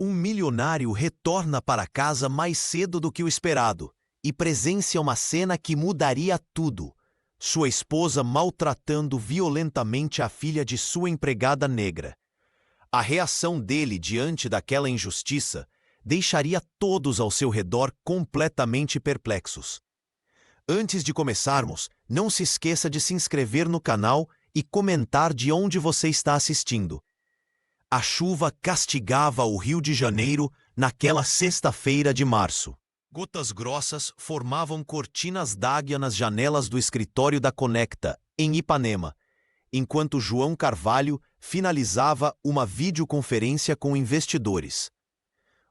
Um milionário retorna para casa mais cedo do que o esperado e presencia uma cena que mudaria tudo. Sua esposa maltratando violentamente a filha de sua empregada negra. A reação dele diante daquela injustiça deixaria todos ao seu redor completamente perplexos. Antes de começarmos, não se esqueça de se inscrever no canal e comentar de onde você está assistindo. A chuva castigava o Rio de Janeiro naquela sexta-feira de março. Gotas grossas formavam cortinas d'águia nas janelas do escritório da Conecta, em Ipanema, enquanto João Carvalho finalizava uma videoconferência com investidores.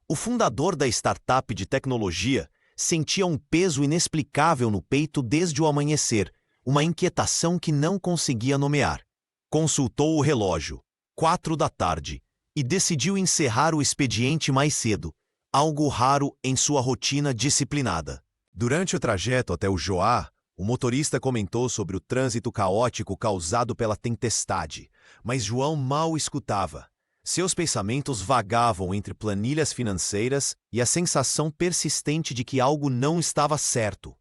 O fundador da startup de tecnologia sentia um peso inexplicável no peito desde o amanhecer, uma inquietação que não conseguia nomear. Consultou o relógio, 4 da tarde, e decidiu encerrar o expediente mais cedo, algo raro em sua rotina disciplinada. Durante o trajeto até o Joá, o motorista comentou sobre o trânsito caótico causado pela tempestade, mas João mal escutava. Seus pensamentos vagavam entre planilhas financeiras e a sensação persistente de que algo não estava certo.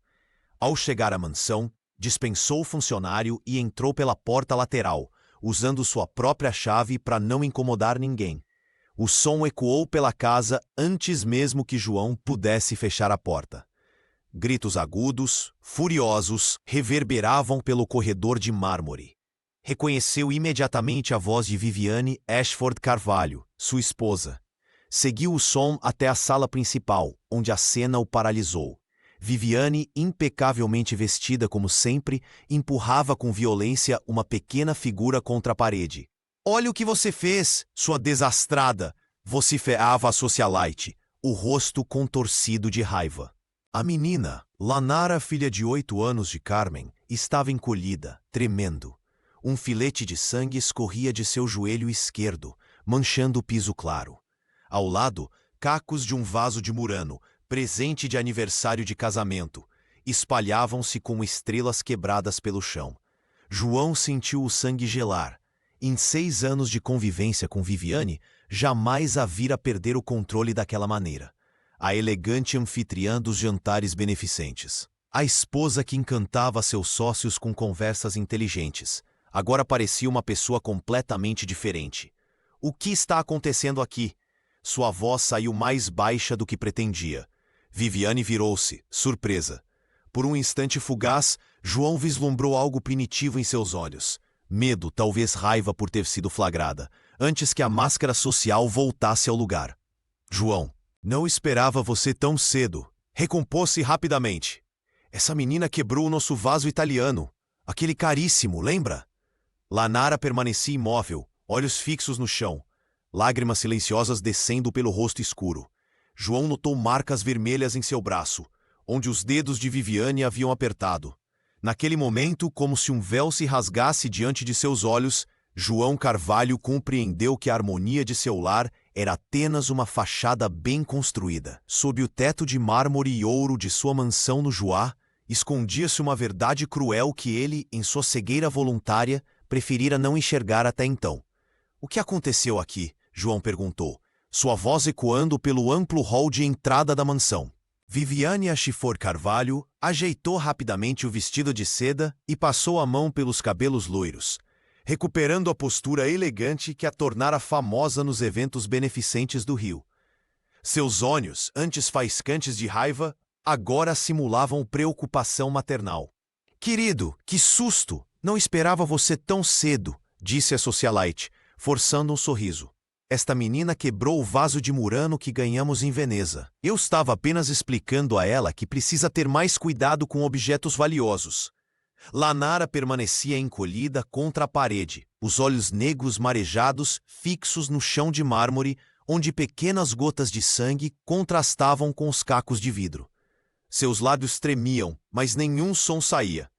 Ao chegar à mansão, dispensou o funcionário e entrou pela porta lateral, usando sua própria chave para não incomodar ninguém. O som ecoou pela casa antes mesmo que João pudesse fechar a porta. Gritos agudos, furiosos, reverberavam pelo corredor de mármore. Reconheceu imediatamente a voz de Viviane Ashford Carvalho, sua esposa. Seguiu o som até a sala principal, onde a cena o paralisou. Viviane, impecavelmente vestida como sempre, empurrava com violência uma pequena figura contra a parede. "Olha o que você fez, sua desastrada!" vociferava a socialite, o rosto contorcido de raiva. A menina, Lanara, filha de 8 anos de Carmen, estava encolhida, tremendo. Um filete de sangue escorria de seu joelho esquerdo, manchando o piso claro. Ao lado, cacos de um vaso de Murano, presente de aniversário de casamento, espalhavam-se como estrelas quebradas pelo chão. João sentiu o sangue gelar. Em 6 anos de convivência com Viviane, jamais a vira perder o controle daquela maneira. A elegante anfitriã dos jantares beneficentes. A esposa que encantava seus sócios com conversas inteligentes. Agora parecia uma pessoa completamente diferente. "O que está acontecendo aqui?" Sua voz saiu mais baixa do que pretendia. Viviane virou-se, surpresa. Por um instante fugaz, João vislumbrou algo primitivo em seus olhos. Medo, talvez raiva por ter sido flagrada, antes que a máscara social voltasse ao lugar. "João, não esperava você tão cedo." Recompôs-se rapidamente. "Essa menina quebrou o nosso vaso italiano. Aquele caríssimo, lembra?" Lanara permanecia imóvel, olhos fixos no chão, lágrimas silenciosas descendo pelo rosto escuro. João notou marcas vermelhas em seu braço, onde os dedos de Viviane haviam apertado. Naquele momento, como se um véu se rasgasse diante de seus olhos, João Carvalho compreendeu que a harmonia de seu lar era apenas uma fachada bem construída. Sob o teto de mármore e ouro de sua mansão no Joá, escondia-se uma verdade cruel que ele, em sua cegueira voluntária, preferira não enxergar até então. "O que aconteceu aqui?" João perguntou, sua voz ecoando pelo amplo hall de entrada da mansão. Viviane Ashford Carvalho ajeitou rapidamente o vestido de seda e passou a mão pelos cabelos loiros, recuperando a postura elegante que a tornara famosa nos eventos beneficentes do Rio. Seus olhos, antes faiscantes de raiva, agora simulavam preocupação maternal. "Querido, que susto! Não esperava você tão cedo", disse a socialite, forçando um sorriso. "Esta menina quebrou o vaso de Murano que ganhamos em Veneza. Eu estava apenas explicando a ela que precisa ter mais cuidado com objetos valiosos." Lanara permanecia encolhida contra a parede, os olhos negros marejados fixos no chão de mármore, onde pequenas gotas de sangue contrastavam com os cacos de vidro. Seus lábios tremiam, mas nenhum som saía.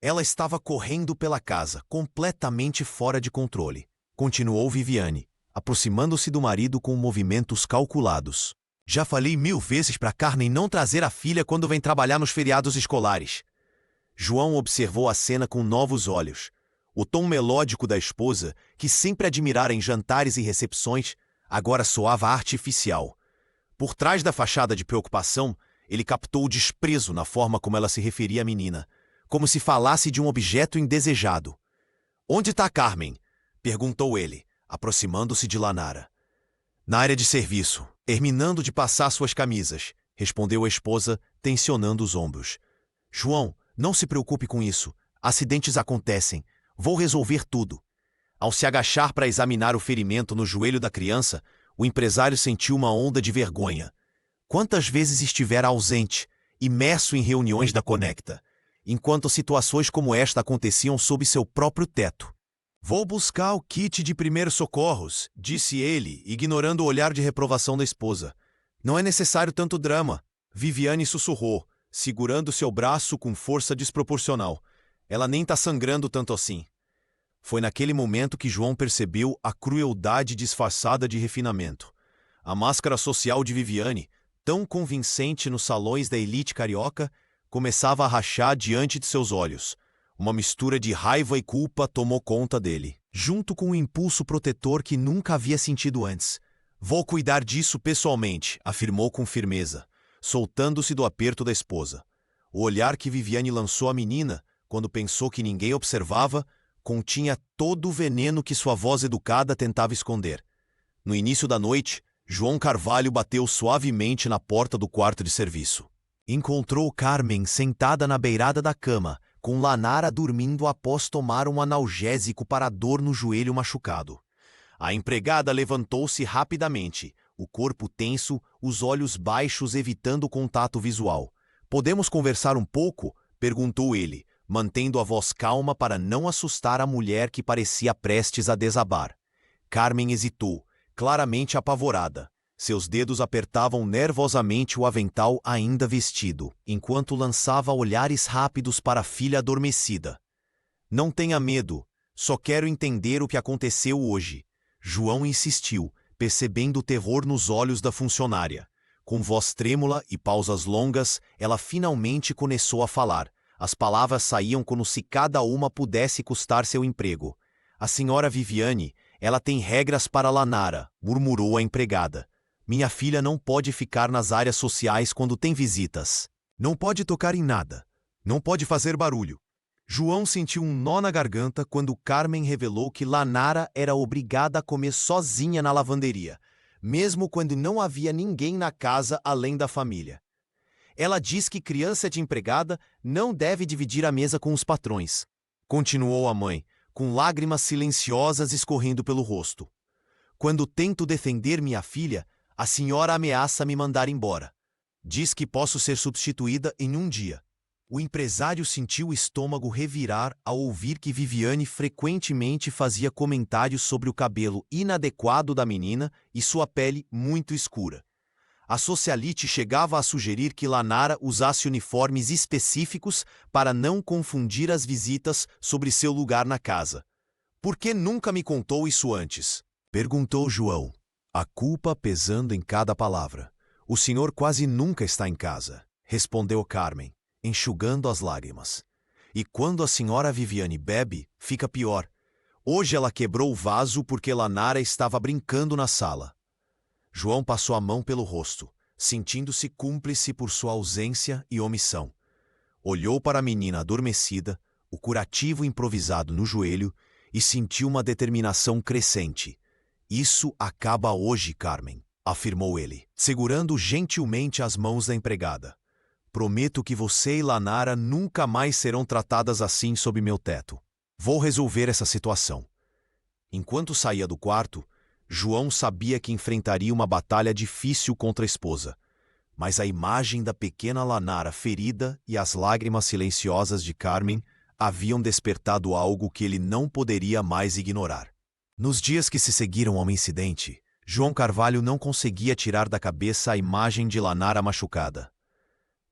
Ela estava correndo pela casa, completamente fora de controle. Continuou Viviane, aproximando-se do marido com movimentos calculados. "Já falei 1000 vezes para Carmen não trazer a filha quando vem trabalhar nos feriados escolares." João observou a cena com novos olhos. O tom melódico da esposa, que sempre admirara em jantares e recepções, agora soava artificial. Por trás da fachada de preocupação, ele captou o desprezo na forma como ela se referia à menina, como se falasse de um objeto indesejado. "Onde está Carmen?" perguntou ele, aproximando-se de Lanara. "Na área de serviço, terminando de passar suas camisas", respondeu a esposa, tensionando os ombros. "João, não se preocupe com isso. Acidentes acontecem. Vou resolver tudo." Ao se agachar para examinar o ferimento no joelho da criança, o empresário sentiu uma onda de vergonha. Quantas vezes estivera ausente, imerso em reuniões da Conecta, enquanto situações como esta aconteciam sob seu próprio teto. "Vou buscar o kit de primeiros socorros", disse ele, ignorando o olhar de reprovação da esposa. "Não é necessário tanto drama", Viviane sussurrou, segurando seu braço com força desproporcional. "Ela nem está sangrando tanto assim." Foi naquele momento que João percebeu a crueldade disfarçada de refinamento. A máscara social de Viviane, tão convincente nos salões da elite carioca, começava a rachar diante de seus olhos. Uma mistura de raiva e culpa tomou conta dele, junto com um impulso protetor que nunca havia sentido antes. "Vou cuidar disso pessoalmente", afirmou com firmeza, soltando-se do aperto da esposa. O olhar que Viviane lançou à menina, quando pensou que ninguém observava, continha todo o veneno que sua voz educada tentava esconder. No início da noite, João Carvalho bateu suavemente na porta do quarto de serviço. Encontrou Carmen sentada na beirada da cama, com Lanara dormindo após tomar um analgésico para a dor no joelho machucado. A empregada levantou-se rapidamente, o corpo tenso, os olhos baixos evitando o contato visual. "Podemos conversar um pouco?" perguntou ele, mantendo a voz calma para não assustar a mulher que parecia prestes a desabar. Carmen hesitou, claramente apavorada. Seus dedos apertavam nervosamente o avental ainda vestido, enquanto lançava olhares rápidos para a filha adormecida. "Não tenha medo, só quero entender o que aconteceu hoje." João insistiu, percebendo o terror nos olhos da funcionária. Com voz trêmula e pausas longas, ela finalmente começou a falar. As palavras saíam como se cada uma pudesse custar seu emprego. "A senhora Viviane, ela tem regras para Lanara", murmurou a empregada. "Minha filha não pode ficar nas áreas sociais quando tem visitas. Não pode tocar em nada. Não pode fazer barulho." João sentiu um nó na garganta quando Carmen revelou que Lanara era obrigada a comer sozinha na lavanderia, mesmo quando não havia ninguém na casa além da família. "Ela diz que criança de empregada não deve dividir a mesa com os patrões", continuou a mãe, com lágrimas silenciosas escorrendo pelo rosto. "Quando tento defender minha filha, a senhora ameaça me mandar embora. Diz que posso ser substituída em um dia." O empresário sentiu o estômago revirar ao ouvir que Viviane frequentemente fazia comentários sobre o cabelo inadequado da menina e sua pele muito escura. A socialite chegava a sugerir que Lanara usasse uniformes específicos para não confundir as visitas sobre seu lugar na casa. "Por que nunca me contou isso antes?" perguntou João, a culpa pesando em cada palavra. "O senhor quase nunca está em casa", respondeu Carmen, enxugando as lágrimas. "E quando a senhora Viviane bebe, fica pior. Hoje ela quebrou o vaso porque Lanara estava brincando na sala." João passou a mão pelo rosto, sentindo-se cúmplice por sua ausência e omissão. Olhou para a menina adormecida, o curativo improvisado no joelho, e sentiu uma determinação crescente. "Isso acaba hoje, Carmen", afirmou ele, segurando gentilmente as mãos da empregada. "Prometo que você e Lanara nunca mais serão tratadas assim sob meu teto. Vou resolver essa situação." Enquanto saía do quarto, João sabia que enfrentaria uma batalha difícil contra a esposa, mas a imagem da pequena Lanara ferida e as lágrimas silenciosas de Carmen haviam despertado algo que ele não poderia mais ignorar. Nos dias que se seguiram ao incidente, João Carvalho não conseguia tirar da cabeça a imagem de Lanara machucada.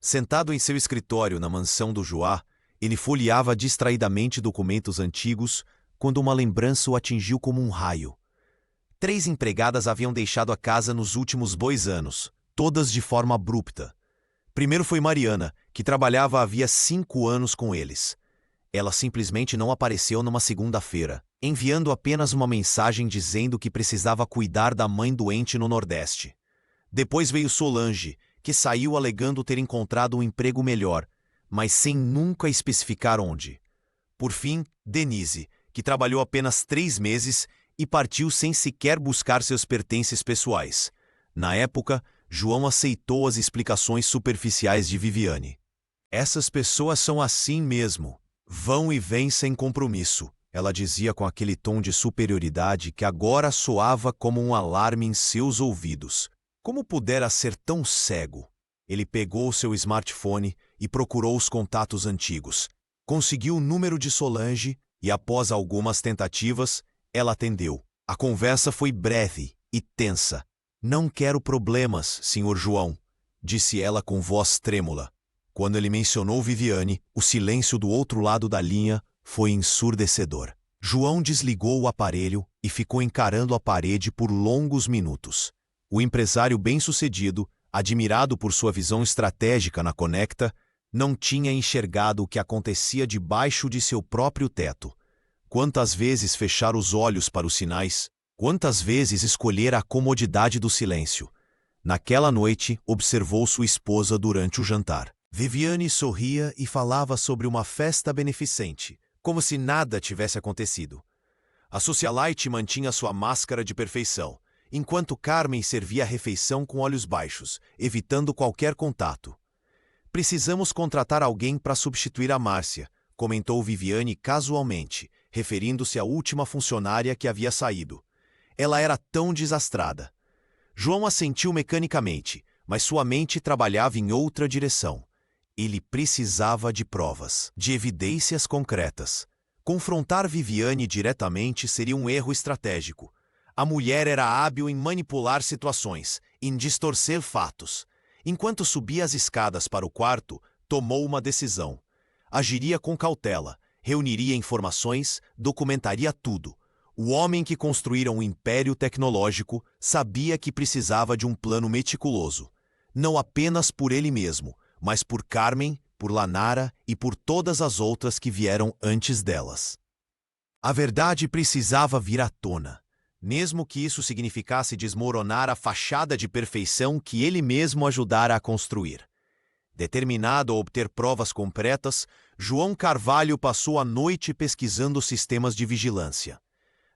Sentado em seu escritório na mansão do Joá, ele folheava distraidamente documentos antigos quando uma lembrança o atingiu como um raio. 3 empregadas haviam deixado a casa nos últimos 2 anos, todas de forma abrupta. Primeiro foi Mariana, que trabalhava havia 5 anos com eles. Ela simplesmente não apareceu numa segunda-feira, enviando apenas uma mensagem dizendo que precisava cuidar da mãe doente no Nordeste. Depois veio Solange, que saiu alegando ter encontrado um emprego melhor, mas sem nunca especificar onde. Por fim, Denise, que trabalhou apenas 3 meses e partiu sem sequer buscar seus pertences pessoais. Na época, João aceitou as explicações superficiais de Viviane. Essas pessoas são assim mesmo. Vão e vêm sem compromisso, ela dizia com aquele tom de superioridade que agora soava como um alarme em seus ouvidos. Como pudera ser tão cego? Ele pegou seu smartphone e procurou os contatos antigos. Conseguiu o número de Solange e, após algumas tentativas, ela atendeu. A conversa foi breve e tensa. Não quero problemas, Sr. João, disse ela com voz trêmula. Quando ele mencionou Viviane, o silêncio do outro lado da linha foi ensurdecedor. João desligou o aparelho e ficou encarando a parede por longos minutos. O empresário bem-sucedido, admirado por sua visão estratégica na Conecta, não tinha enxergado o que acontecia debaixo de seu próprio teto. Quantas vezes fechar os olhos para os sinais? Quantas vezes escolher a comodidade do silêncio? Naquela noite, observou sua esposa durante o jantar. Viviane sorria e falava sobre uma festa beneficente, como se nada tivesse acontecido. A socialite mantinha sua máscara de perfeição, enquanto Carmen servia a refeição com olhos baixos, evitando qualquer contato. Precisamos contratar alguém para substituir a Márcia, comentou Viviane casualmente, referindo-se à última funcionária que havia saído. Ela era tão desastrada. João assentiu mecanicamente, mas sua mente trabalhava em outra direção. Ele precisava de provas, de evidências concretas. Confrontar Viviane diretamente seria um erro estratégico. A mulher era hábil em manipular situações, em distorcer fatos. Enquanto subia as escadas para o quarto, tomou uma decisão. Agiria com cautela, reuniria informações, documentaria tudo. O homem que construíra um império tecnológico sabia que precisava de um plano meticuloso. Não apenas por ele mesmo, mas por Carmen, por Lanara e por todas as outras que vieram antes delas. A verdade precisava vir à tona, mesmo que isso significasse desmoronar a fachada de perfeição que ele mesmo ajudara a construir. Determinado a obter provas concretas, João Carvalho passou a noite pesquisando sistemas de vigilância.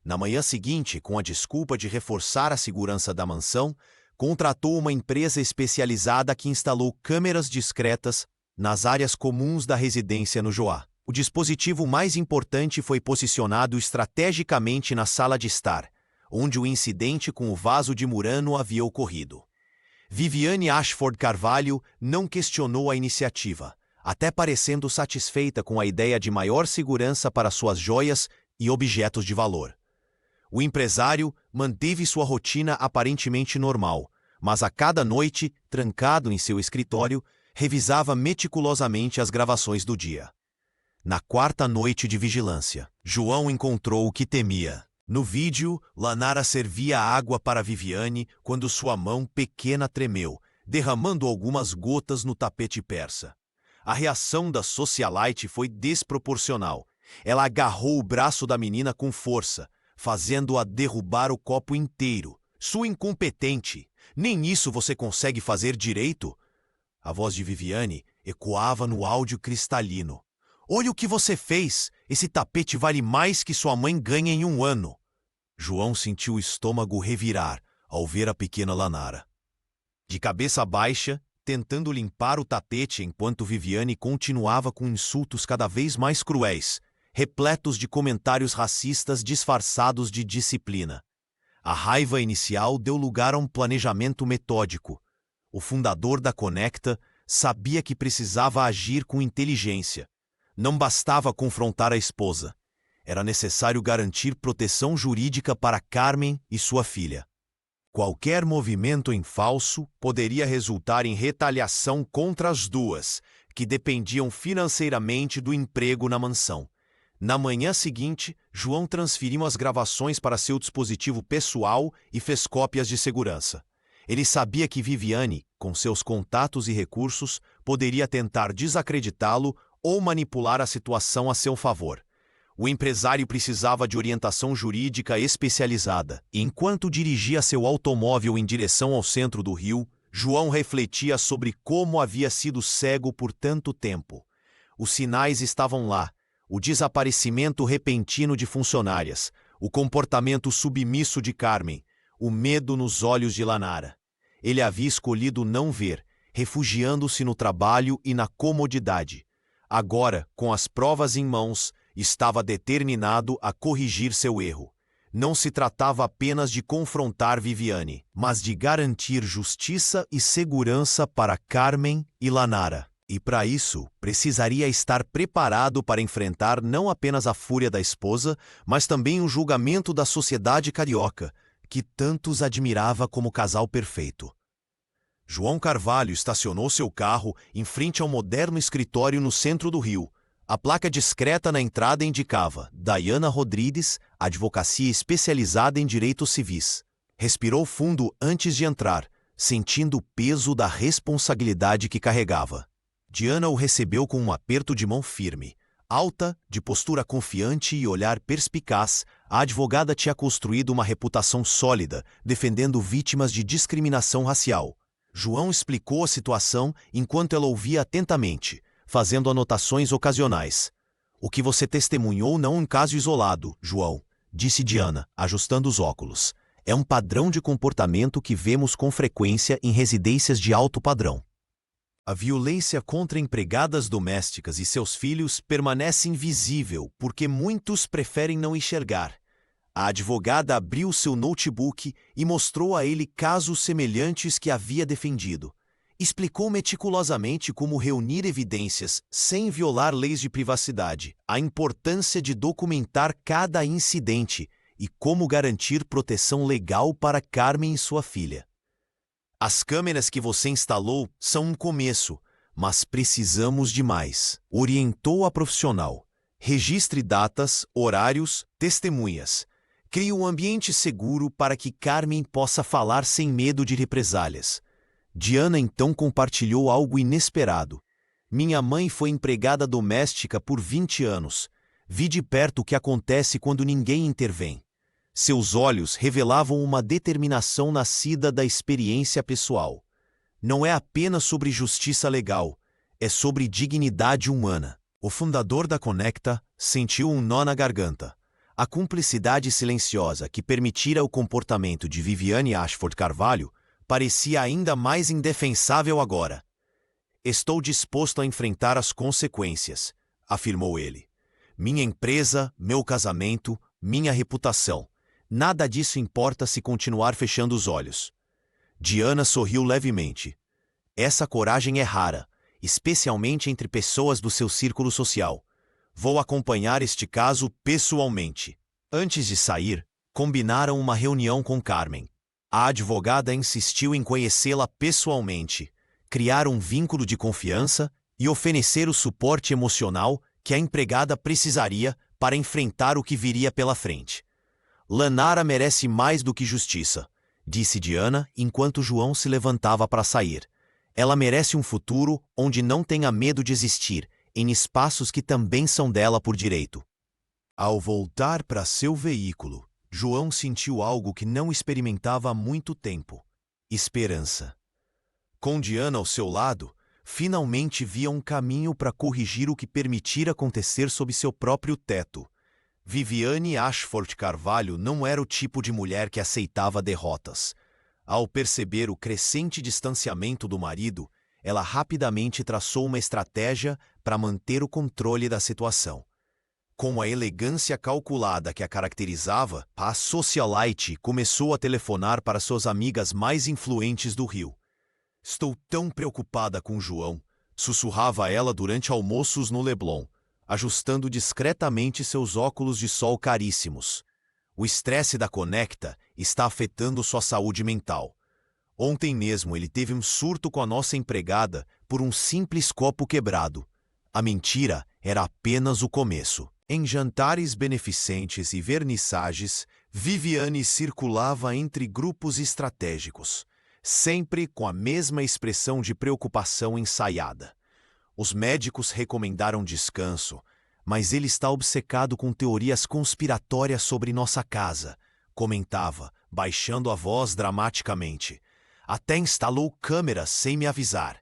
Na manhã seguinte, com a desculpa de reforçar a segurança da mansão, contratou uma empresa especializada que instalou câmeras discretas nas áreas comuns da residência no Joá. O dispositivo mais importante foi posicionado estrategicamente na sala de estar, onde o incidente com o vaso de Murano havia ocorrido. Viviane Ashford Carvalho não questionou a iniciativa, até parecendo satisfeita com a ideia de maior segurança para suas joias e objetos de valor. O empresário manteve sua rotina aparentemente normal, mas a cada noite, trancado em seu escritório, revisava meticulosamente as gravações do dia. Na quarta noite de vigilância, João encontrou o que temia. No vídeo, Lanara servia água para Viviane quando sua mão pequena tremeu, derramando algumas gotas no tapete persa. A reação da socialite foi desproporcional. Ela agarrou o braço da menina com força, fazendo-a derrubar o copo inteiro. Sua incompetente! Nem isso você consegue fazer direito? A voz de Viviane ecoava no áudio cristalino. Olha o que você fez! Esse tapete vale mais que sua mãe ganha em 1 ano. João sentiu o estômago revirar ao ver a pequena Lanara. De cabeça baixa, tentando limpar o tapete enquanto Viviane continuava com insultos cada vez mais cruéis, repletos de comentários racistas disfarçados de disciplina. A raiva inicial deu lugar a um planejamento metódico. O fundador da Conecta sabia que precisava agir com inteligência. Não bastava confrontar a esposa. Era necessário garantir proteção jurídica para Carmen e sua filha. Qualquer movimento em falso poderia resultar em retaliação contra as duas, que dependiam financeiramente do emprego na mansão. Na manhã seguinte, João transferiu as gravações para seu dispositivo pessoal e fez cópias de segurança. Ele sabia que Viviane, com seus contatos e recursos, poderia tentar desacreditá-lo ou manipular a situação a seu favor. O empresário precisava de orientação jurídica especializada. Enquanto dirigia seu automóvel em direção ao centro do Rio, João refletia sobre como havia sido cego por tanto tempo. Os sinais estavam lá: o desaparecimento repentino de funcionárias, o comportamento submisso de Carmen, o medo nos olhos de Lanara. Ele havia escolhido não ver, refugiando-se no trabalho e na comodidade. Agora, com as provas em mãos, estava determinado a corrigir seu erro. Não se tratava apenas de confrontar Viviane, mas de garantir justiça e segurança para Carmen e Lanara. E para isso, precisaria estar preparado para enfrentar não apenas a fúria da esposa, mas também o julgamento da sociedade carioca, que tantos admirava como casal perfeito. João Carvalho estacionou seu carro em frente ao moderno escritório no centro do Rio. A placa discreta na entrada indicava Dayana Rodrigues, advocacia especializada em direitos civis. Respirou fundo antes de entrar, sentindo o peso da responsabilidade que carregava. Diana o recebeu com um aperto de mão firme. Alta, de postura confiante e olhar perspicaz, a advogada tinha construído uma reputação sólida, defendendo vítimas de discriminação racial. João explicou a situação enquanto ela ouvia atentamente, fazendo anotações ocasionais. O que você testemunhou não é um caso isolado, João, disse Diana, ajustando os óculos. É um padrão de comportamento que vemos com frequência em residências de alto padrão. A violência contra empregadas domésticas e seus filhos permanece invisível porque muitos preferem não enxergar. A advogada abriu seu notebook e mostrou a ele casos semelhantes que havia defendido. Explicou meticulosamente como reunir evidências sem violar leis de privacidade, a importância de documentar cada incidente e como garantir proteção legal para Carmen e sua filha. As câmeras que você instalou são um começo, mas precisamos de mais, orientou a profissional. Registre datas, horários, testemunhas. Crie um ambiente seguro para que Carmen possa falar sem medo de represálias. Diana então compartilhou algo inesperado. Minha mãe foi empregada doméstica por 20 anos. Vi de perto o que acontece quando ninguém intervém. Seus olhos revelavam uma determinação nascida da experiência pessoal. Não é apenas sobre justiça legal, é sobre dignidade humana. O fundador da Conecta sentiu um nó na garganta. A cumplicidade silenciosa que permitira o comportamento de Viviane Ashford Carvalho parecia ainda mais indefensável agora. Estou disposto a enfrentar as consequências, afirmou ele. Minha empresa, meu casamento, minha reputação. Nada disso importa se continuar fechando os olhos. Diana sorriu levemente. Essa coragem é rara, especialmente entre pessoas do seu círculo social. Vou acompanhar este caso pessoalmente. Antes de sair, combinaram uma reunião com Carmen. A advogada insistiu em conhecê-la pessoalmente, criar um vínculo de confiança e oferecer o suporte emocional que a empregada precisaria para enfrentar o que viria pela frente. Lanara merece mais do que justiça, disse Diana enquanto João se levantava para sair. Ela merece um futuro onde não tenha medo de existir, em espaços que também são dela por direito. Ao voltar para seu veículo, João sentiu algo que não experimentava há muito tempo: esperança. Com Diana ao seu lado, finalmente via um caminho para corrigir o que permitira acontecer sob seu próprio teto. Viviane Ashford Carvalho não era o tipo de mulher que aceitava derrotas. Ao perceber o crescente distanciamento do marido, ela rapidamente traçou uma estratégia para manter o controle da situação. Com a elegância calculada que a caracterizava, a socialite começou a telefonar para suas amigas mais influentes do Rio. Estou tão preocupada com João, sussurrava ela durante almoços no Leblon, ajustando discretamente seus óculos de sol caríssimos. O estresse da Conecta está afetando sua saúde mental. Ontem mesmo ele teve um surto com a nossa empregada por um simples copo quebrado. A mentira era apenas o começo. Em jantares beneficentes e vernissagens, Viviane circulava entre grupos estratégicos, sempre com a mesma expressão de preocupação ensaiada. Os médicos recomendaram descanso, mas ele está obcecado com teorias conspiratórias sobre nossa casa, comentava, baixando a voz dramaticamente. Até instalou câmeras sem me avisar.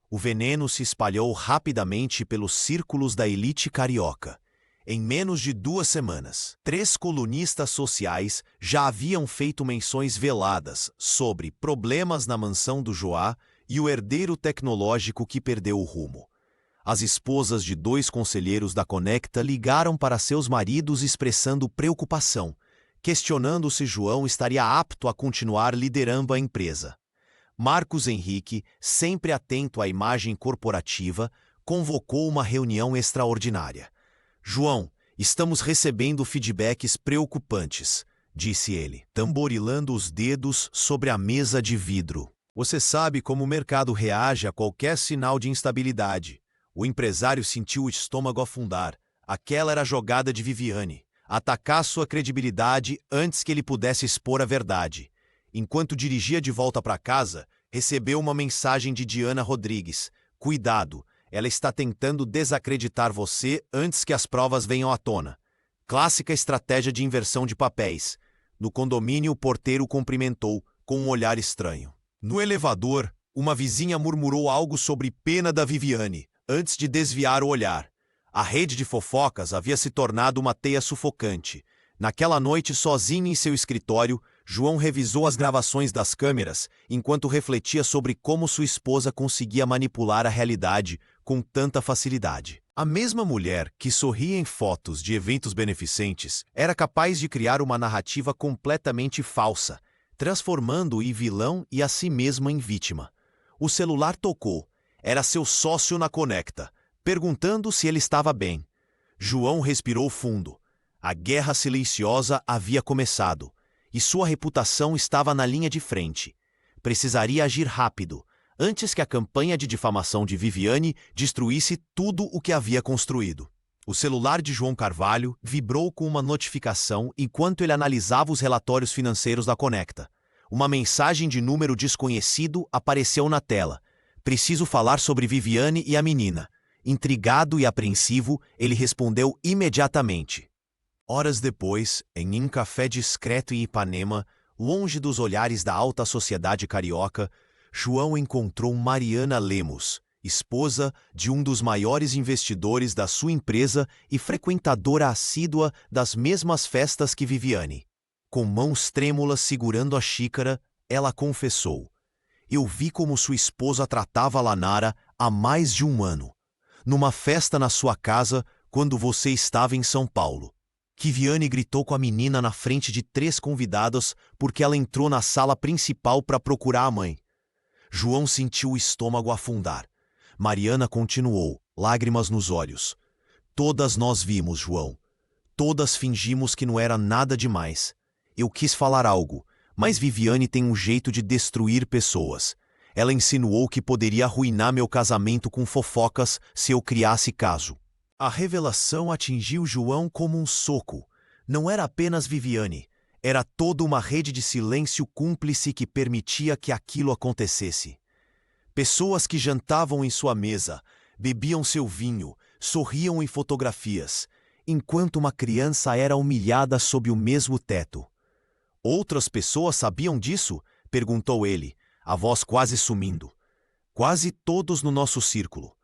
O veneno se espalhou rapidamente pelos círculos da elite carioca. Em menos de 2 semanas, 3 colunistas sociais já haviam feito menções veladas sobre problemas na mansão do Joá e o herdeiro tecnológico que perdeu o rumo. As esposas de 2 conselheiros da Conecta ligaram para seus maridos expressando preocupação, questionando se João estaria apto a continuar liderando a empresa. Marcos Henrique, sempre atento à imagem corporativa, convocou uma reunião extraordinária. João, estamos recebendo feedbacks preocupantes, disse ele, tamborilando os dedos sobre a mesa de vidro. Você sabe como o mercado reage a qualquer sinal de instabilidade. O empresário sentiu o estômago afundar. Aquela era a jogada de Viviane. Atacar sua credibilidade antes que ele pudesse expor a verdade. Enquanto dirigia de volta para casa, recebeu uma mensagem de Diana Rodrigues. Cuidado, ela está tentando desacreditar você antes que as provas venham à tona. Clássica estratégia de inversão de papéis. No condomínio, o porteiro cumprimentou, com um olhar estranho. No elevador, uma vizinha murmurou algo sobre pena da Viviane, antes de desviar o olhar. A rede de fofocas havia se tornado uma teia sufocante. Naquela noite, sozinho em seu escritório, João revisou as gravações das câmeras, enquanto refletia sobre como sua esposa conseguia manipular a realidade com tanta facilidade. A mesma mulher que sorria em fotos de eventos beneficentes era capaz de criar uma narrativa completamente falsa, transformando-o em vilão e a si mesma em vítima. O celular tocou. Era seu sócio na Conecta, perguntando se ele estava bem. João respirou fundo. A guerra silenciosa havia começado, e sua reputação estava na linha de frente. Precisaria agir rápido, antes que a campanha de difamação de Viviane destruísse tudo o que havia construído. O celular de João Carvalho vibrou com uma notificação enquanto ele analisava os relatórios financeiros da Conecta. Uma mensagem de número desconhecido apareceu na tela. Preciso falar sobre Viviane e a menina. Intrigado e apreensivo, ele respondeu imediatamente. Horas depois, em um café discreto em Ipanema, longe dos olhares da alta sociedade carioca, João encontrou Mariana Lemos, esposa de um dos maiores investidores da sua empresa e frequentadora assídua das mesmas festas que Viviane. Com mãos trêmulas segurando a xícara, ela confessou. Eu vi como sua esposa tratava a Lanara há mais de 1 ano, numa festa na sua casa quando você estava em São Paulo. Viviane gritou com a menina na frente de 3 convidados porque ela entrou na sala principal para procurar a mãe. João sentiu o estômago afundar. Mariana continuou, lágrimas nos olhos. Todas nós vimos, João. Todas fingimos que não era nada demais. Eu quis falar algo, mas Viviane tem um jeito de destruir pessoas. Ela insinuou que poderia arruinar meu casamento com fofocas se eu criasse caso. A revelação atingiu João como um soco. Não era apenas Viviane. Era toda uma rede de silêncio cúmplice que permitia que aquilo acontecesse. Pessoas que jantavam em sua mesa, bebiam seu vinho, sorriam em fotografias, enquanto uma criança era humilhada sob o mesmo teto. Outras pessoas sabiam disso? Perguntou ele, a voz quase sumindo. Quase todos no nosso círculo.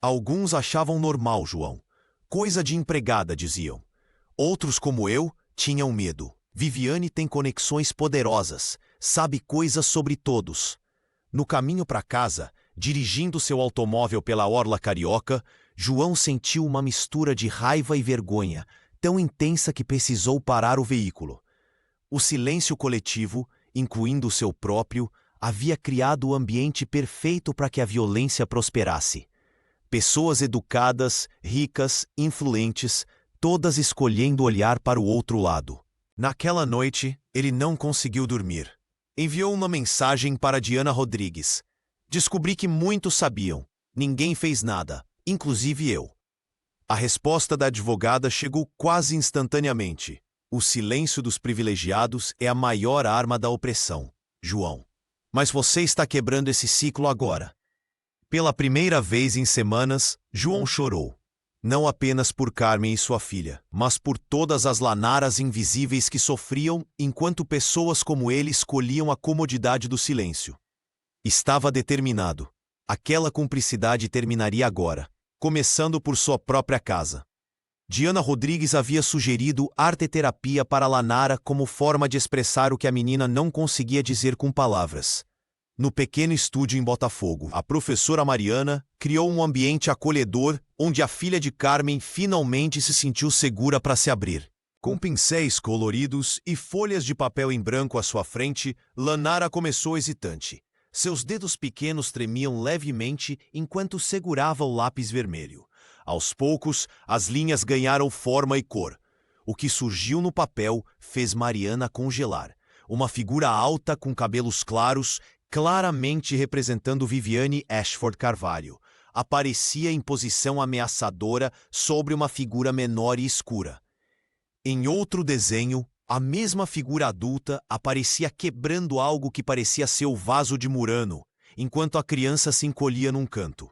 Alguns achavam normal, João. Coisa de empregada, diziam. Outros, como eu, tinham medo. Viviane tem conexões poderosas, sabe coisas sobre todos. No caminho para casa, dirigindo seu automóvel pela orla carioca, João sentiu uma mistura de raiva e vergonha, tão intensa que precisou parar o veículo. O silêncio coletivo, incluindo o seu próprio, havia criado o ambiente perfeito para que a violência prosperasse. Pessoas educadas, ricas, influentes, todas escolhendo olhar para o outro lado. Naquela noite, ele não conseguiu dormir. Enviou uma mensagem para Diana Rodrigues. Descobri que muitos sabiam. Ninguém fez nada, inclusive eu. A resposta da advogada chegou quase instantaneamente. O silêncio dos privilegiados é a maior arma da opressão, João. Mas você está quebrando esse ciclo agora. Pela primeira vez em semanas, João chorou. Não apenas por Carmen e sua filha, mas por todas as Lanaras invisíveis que sofriam enquanto pessoas como ele escolhiam a comodidade do silêncio. Estava determinado. Aquela cumplicidade terminaria agora, começando por sua própria casa. Diana Rodrigues havia sugerido arteterapia para Lanara como forma de expressar o que a menina não conseguia dizer com palavras. No pequeno estúdio em Botafogo, a professora Mariana criou um ambiente acolhedor onde a filha de Carmen finalmente se sentiu segura para se abrir. Com pincéis coloridos e folhas de papel em branco à sua frente, Lanara começou hesitante. Seus dedos pequenos tremiam levemente enquanto segurava o lápis vermelho. Aos poucos, as linhas ganharam forma e cor. O que surgiu no papel fez Mariana congelar. Uma figura alta com cabelos claros, claramente representando Viviane Ashford Carvalho, aparecia em posição ameaçadora sobre uma figura menor e escura. Em outro desenho, a mesma figura adulta aparecia quebrando algo que parecia ser o vaso de Murano, enquanto a criança se encolhia num canto.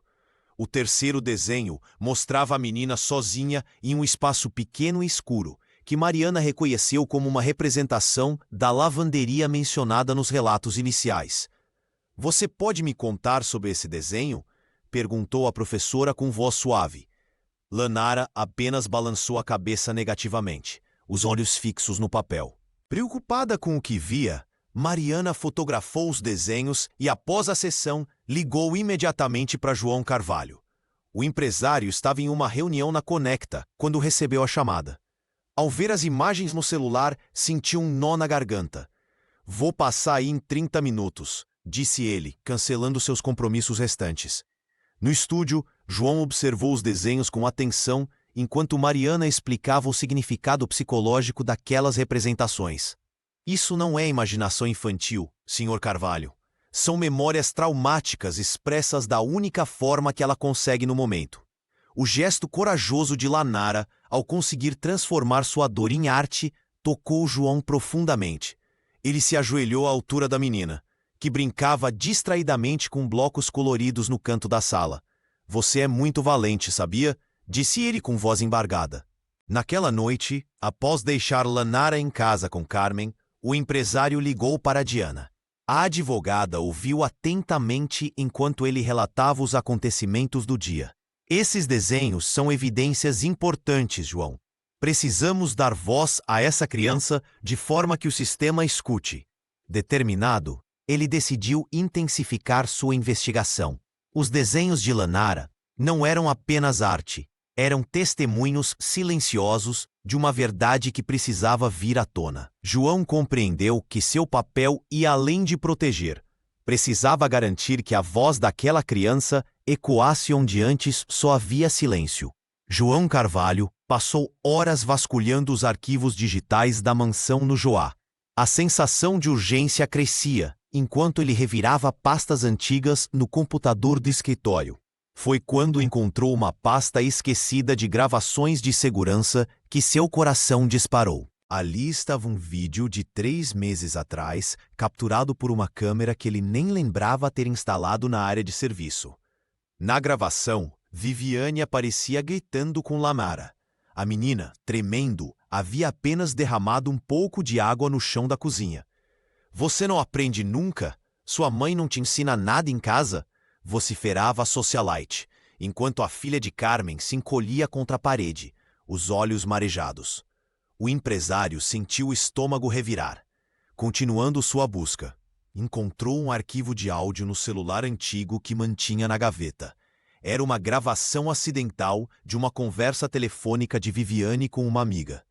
O terceiro desenho mostrava a menina sozinha em um espaço pequeno e escuro, que Mariana reconheceu como uma representação da lavanderia mencionada nos relatos iniciais. "Você pode me contar sobre esse desenho?" perguntou a professora com voz suave. Lanara apenas balançou a cabeça negativamente, os olhos fixos no papel. Preocupada com o que via, Mariana fotografou os desenhos e, após a sessão, ligou imediatamente para João Carvalho. O empresário estava em uma reunião na Conecta quando recebeu a chamada. Ao ver as imagens no celular, sentiu um nó na garganta. "Vou passar aí em 30 minutos", disse ele, cancelando seus compromissos restantes. No estúdio, João observou os desenhos com atenção enquanto Mariana explicava o significado psicológico daquelas representações. "Isso não é imaginação infantil, Sr. Carvalho. São memórias traumáticas expressas da única forma que ela consegue no momento." O gesto corajoso de Lanara, ao conseguir transformar sua dor em arte, tocou João profundamente. Ele se ajoelhou à altura da menina, que brincava distraidamente com blocos coloridos no canto da sala. "Você é muito valente, sabia?" disse ele com voz embargada. Naquela noite, após deixar Lanara em casa com Carmen, o empresário ligou para Diana. A advogada ouviu atentamente enquanto ele relatava os acontecimentos do dia. "Esses desenhos são evidências importantes, João. Precisamos dar voz a essa criança de forma que o sistema escute." Determinado, ele decidiu intensificar sua investigação. Os desenhos de Lanara não eram apenas arte, eram testemunhos silenciosos de uma verdade que precisava vir à tona. João compreendeu que seu papel ia além de proteger. Precisava garantir que a voz daquela criança ecoasse onde antes só havia silêncio. João Carvalho passou horas vasculhando os arquivos digitais da mansão no Joá. A sensação de urgência crescia enquanto ele revirava pastas antigas no computador do escritório. Foi quando encontrou uma pasta esquecida de gravações de segurança que seu coração disparou. Ali estava um vídeo de 3 meses atrás, capturado por uma câmera que ele nem lembrava ter instalado na área de serviço. Na gravação, Viviane aparecia gritando com Lanara. A menina, tremendo, havia apenas derramado um pouco de água no chão da cozinha. "Você não aprende nunca? Sua mãe não te ensina nada em casa?" vociferava a socialite, enquanto a filha de Carmen se encolhia contra a parede, os olhos marejados. O empresário sentiu o estômago revirar. Continuando sua busca, encontrou um arquivo de áudio no celular antigo que mantinha na gaveta. Era uma gravação acidental de uma conversa telefônica de Viviane com uma amiga.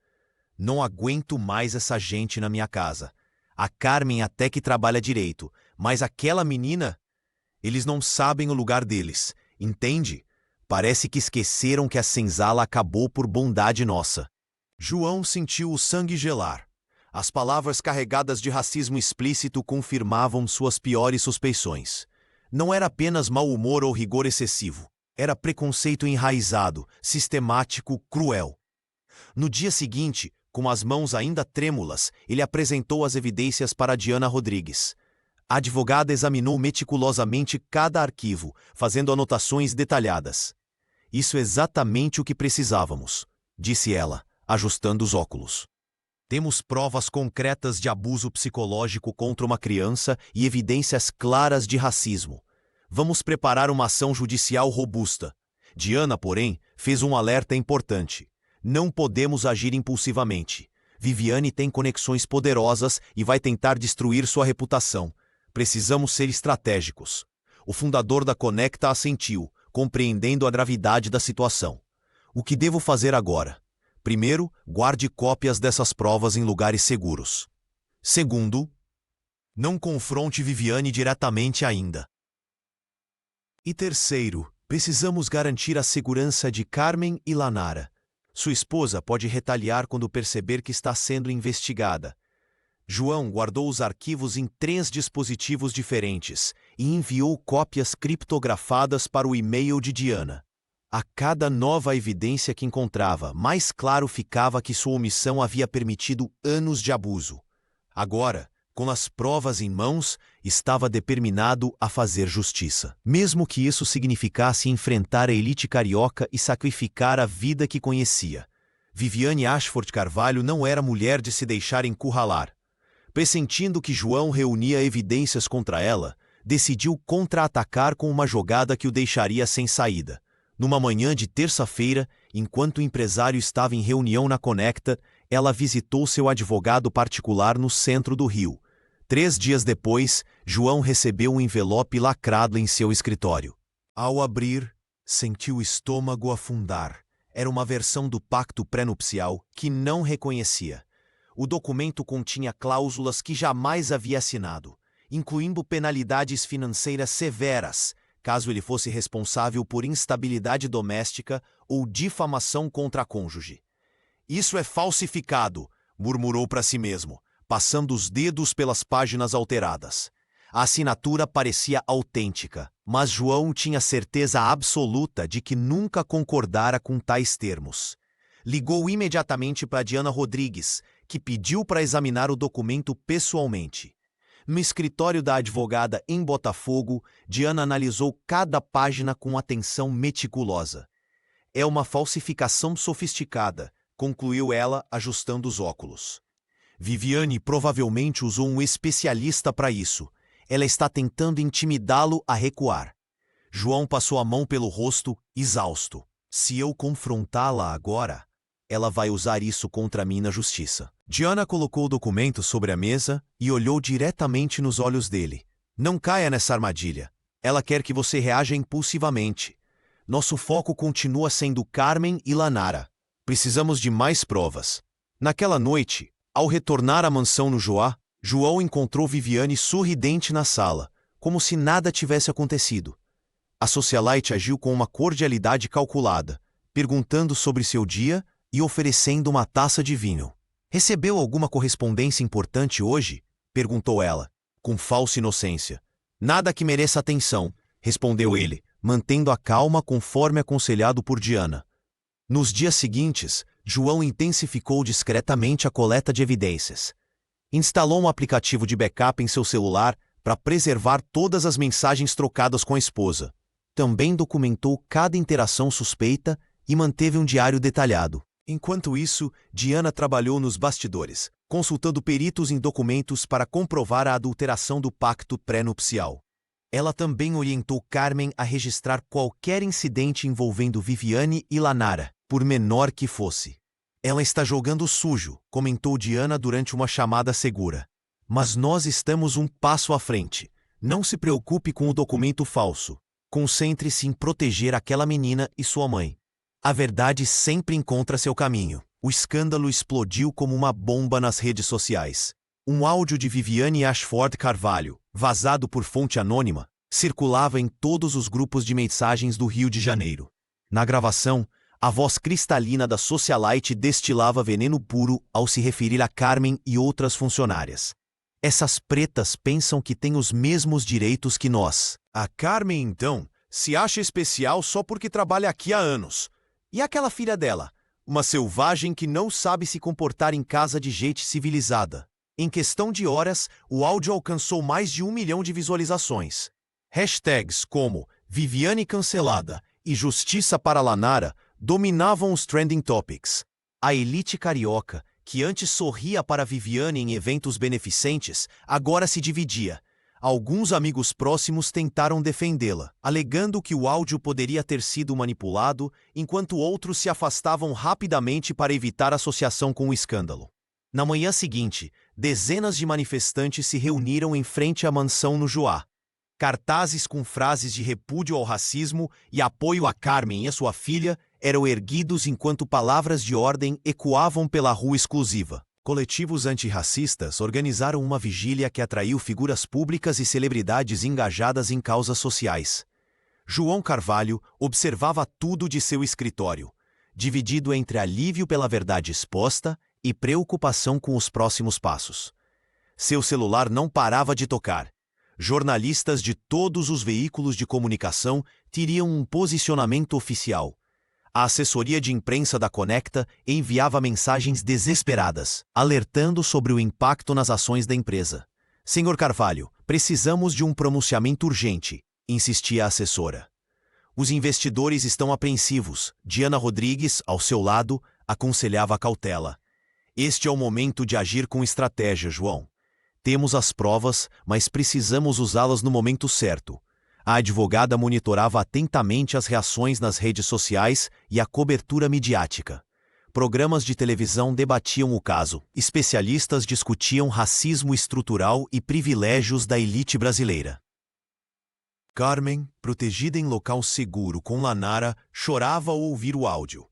"Não aguento mais essa gente na minha casa. A Carmen até que trabalha direito, mas aquela menina... Eles não sabem o lugar deles, entende? Parece que esqueceram que a senzala acabou por bondade nossa." João sentiu o sangue gelar. As palavras carregadas de racismo explícito confirmavam suas piores suspeições. Não era apenas mau humor ou rigor excessivo. Era preconceito enraizado, sistemático, cruel. No dia seguinte, com as mãos ainda trêmulas, ele apresentou as evidências para Diana Rodrigues. A advogada examinou meticulosamente cada arquivo, fazendo anotações detalhadas. Isso é exatamente o que precisávamos, disse ela, ajustando os óculos. Temos provas concretas de abuso psicológico contra uma criança e evidências claras de racismo. Vamos preparar uma ação judicial robusta. Diana, porém, fez um alerta importante. Não podemos agir impulsivamente. Viviane tem conexões poderosas e vai tentar destruir sua reputação. Precisamos ser estratégicos. O fundador da Conecta assentiu, compreendendo a gravidade da situação. O que devo fazer agora? Primeiro, guarde cópias dessas provas em lugares seguros. Segundo, não confronte Viviane diretamente ainda. E terceiro, precisamos garantir a segurança de Carmen e Lanara. Sua esposa pode retaliar quando perceber que está sendo investigada. João guardou os arquivos em 3 dispositivos diferentes e enviou cópias criptografadas para o e-mail de Diana. A cada nova evidência que encontrava, mais claro ficava que sua omissão havia permitido anos de abuso. Agora, com as provas em mãos, estava determinado a fazer justiça. Mesmo que isso significasse enfrentar a elite carioca e sacrificar a vida que conhecia. Viviane Ashford Carvalho não era mulher de se deixar encurralar. Pressentindo que João reunia evidências contra ela, decidiu contra-atacar com uma jogada que o deixaria sem saída. Numa manhã de terça-feira, enquanto o empresário estava em reunião na Conecta, ela visitou seu advogado particular no centro do Rio. 3 dias depois, João recebeu um envelope lacrado em seu escritório. Ao abrir, sentiu o estômago afundar. Era uma versão do pacto pré-nupcial que não reconhecia. O documento continha cláusulas que jamais havia assinado, incluindo penalidades financeiras severas, caso ele fosse responsável por instabilidade doméstica ou difamação contra a cônjuge. Isso é falsificado, murmurou para si mesmo, passando os dedos pelas páginas alteradas. A assinatura parecia autêntica, mas João tinha certeza absoluta de que nunca concordara com tais termos. Ligou imediatamente para Diana Rodrigues, que pediu para examinar o documento pessoalmente. No escritório da advogada em Botafogo, Diana analisou cada página com atenção meticulosa. É uma falsificação sofisticada, concluiu ela, ajustando os óculos. Viviane provavelmente usou um especialista para isso. Ela está tentando intimidá-lo a recuar. João passou a mão pelo rosto, exausto. Se eu confrontá-la agora, ela vai usar isso contra mim na justiça. Diana colocou o documento sobre a mesa e olhou diretamente nos olhos dele. Não caia nessa armadilha. Ela quer que você reaja impulsivamente. Nosso foco continua sendo Carmen e Lanara. Precisamos de mais provas. Naquela noite, ao retornar à mansão no Joá, João encontrou Viviane sorridente na sala, como se nada tivesse acontecido. A socialite agiu com uma cordialidade calculada, perguntando sobre seu dia e oferecendo uma taça de vinho. Recebeu alguma correspondência importante hoje? Perguntou ela, com falsa inocência. Nada que mereça atenção, respondeu ele, mantendo a calma conforme aconselhado por Diana. Nos dias seguintes, João intensificou discretamente a coleta de evidências. Instalou um aplicativo de backup em seu celular para preservar todas as mensagens trocadas com a esposa. Também documentou cada interação suspeita e manteve um diário detalhado. Enquanto isso, Diana trabalhou nos bastidores, consultando peritos em documentos para comprovar a adulteração do pacto pré-nupcial. Ela também orientou Carmen a registrar qualquer incidente envolvendo Viviane e Lanara, por menor que fosse. Ela está jogando sujo, comentou Diana durante uma chamada segura. Mas nós estamos um passo à frente. Não se preocupe com o documento falso. Concentre-se em proteger aquela menina e sua mãe. A verdade sempre encontra seu caminho. O escândalo explodiu como uma bomba nas redes sociais. Um áudio de Viviane Ashford Carvalho, vazado por fonte anônima, circulava em todos os grupos de mensagens do Rio de Janeiro. Na gravação, a voz cristalina da socialite destilava veneno puro ao se referir a Carmen e outras funcionárias. Essas pretas pensam que têm os mesmos direitos que nós. A Carmen, então, se acha especial só porque trabalha aqui há anos. E aquela filha dela? Uma selvagem que não sabe se comportar em casa de gente civilizada. Em questão de horas, o áudio alcançou mais de 1 milhão de visualizações. Hashtags como Viviane cancelada e Justiça para Lanara dominavam os trending topics. A elite carioca, que antes sorria para Viviane em eventos beneficentes, agora se dividia. Alguns amigos próximos tentaram defendê-la, alegando que o áudio poderia ter sido manipulado, enquanto outros se afastavam rapidamente para evitar associação com o escândalo. Na manhã seguinte, dezenas de manifestantes se reuniram em frente à mansão no Juá. Cartazes com frases de repúdio ao racismo e apoio a Carmen e a sua filha eram erguidos enquanto palavras de ordem ecoavam pela rua exclusiva. Coletivos antirracistas organizaram uma vigília que atraiu figuras públicas e celebridades engajadas em causas sociais. João Carvalho observava tudo de seu escritório, dividido entre alívio pela verdade exposta e preocupação com os próximos passos. Seu celular não parava de tocar. Jornalistas de todos os veículos de comunicação teriam um posicionamento oficial. A assessoria de imprensa da Conecta enviava mensagens desesperadas, alertando sobre o impacto nas ações da empresa. Senhor Carvalho, precisamos de um pronunciamento urgente, insistia a assessora. Os investidores estão apreensivos. Diana Rodrigues, ao seu lado, aconselhava a cautela. Este é o momento de agir com estratégia, João. Temos as provas, mas precisamos usá-las no momento certo. A advogada monitorava atentamente as reações nas redes sociais e a cobertura midiática. Programas de televisão debatiam o caso. Especialistas discutiam racismo estrutural e privilégios da elite brasileira. Carmen, protegida em local seguro com Lanara, chorava ao ouvir o áudio.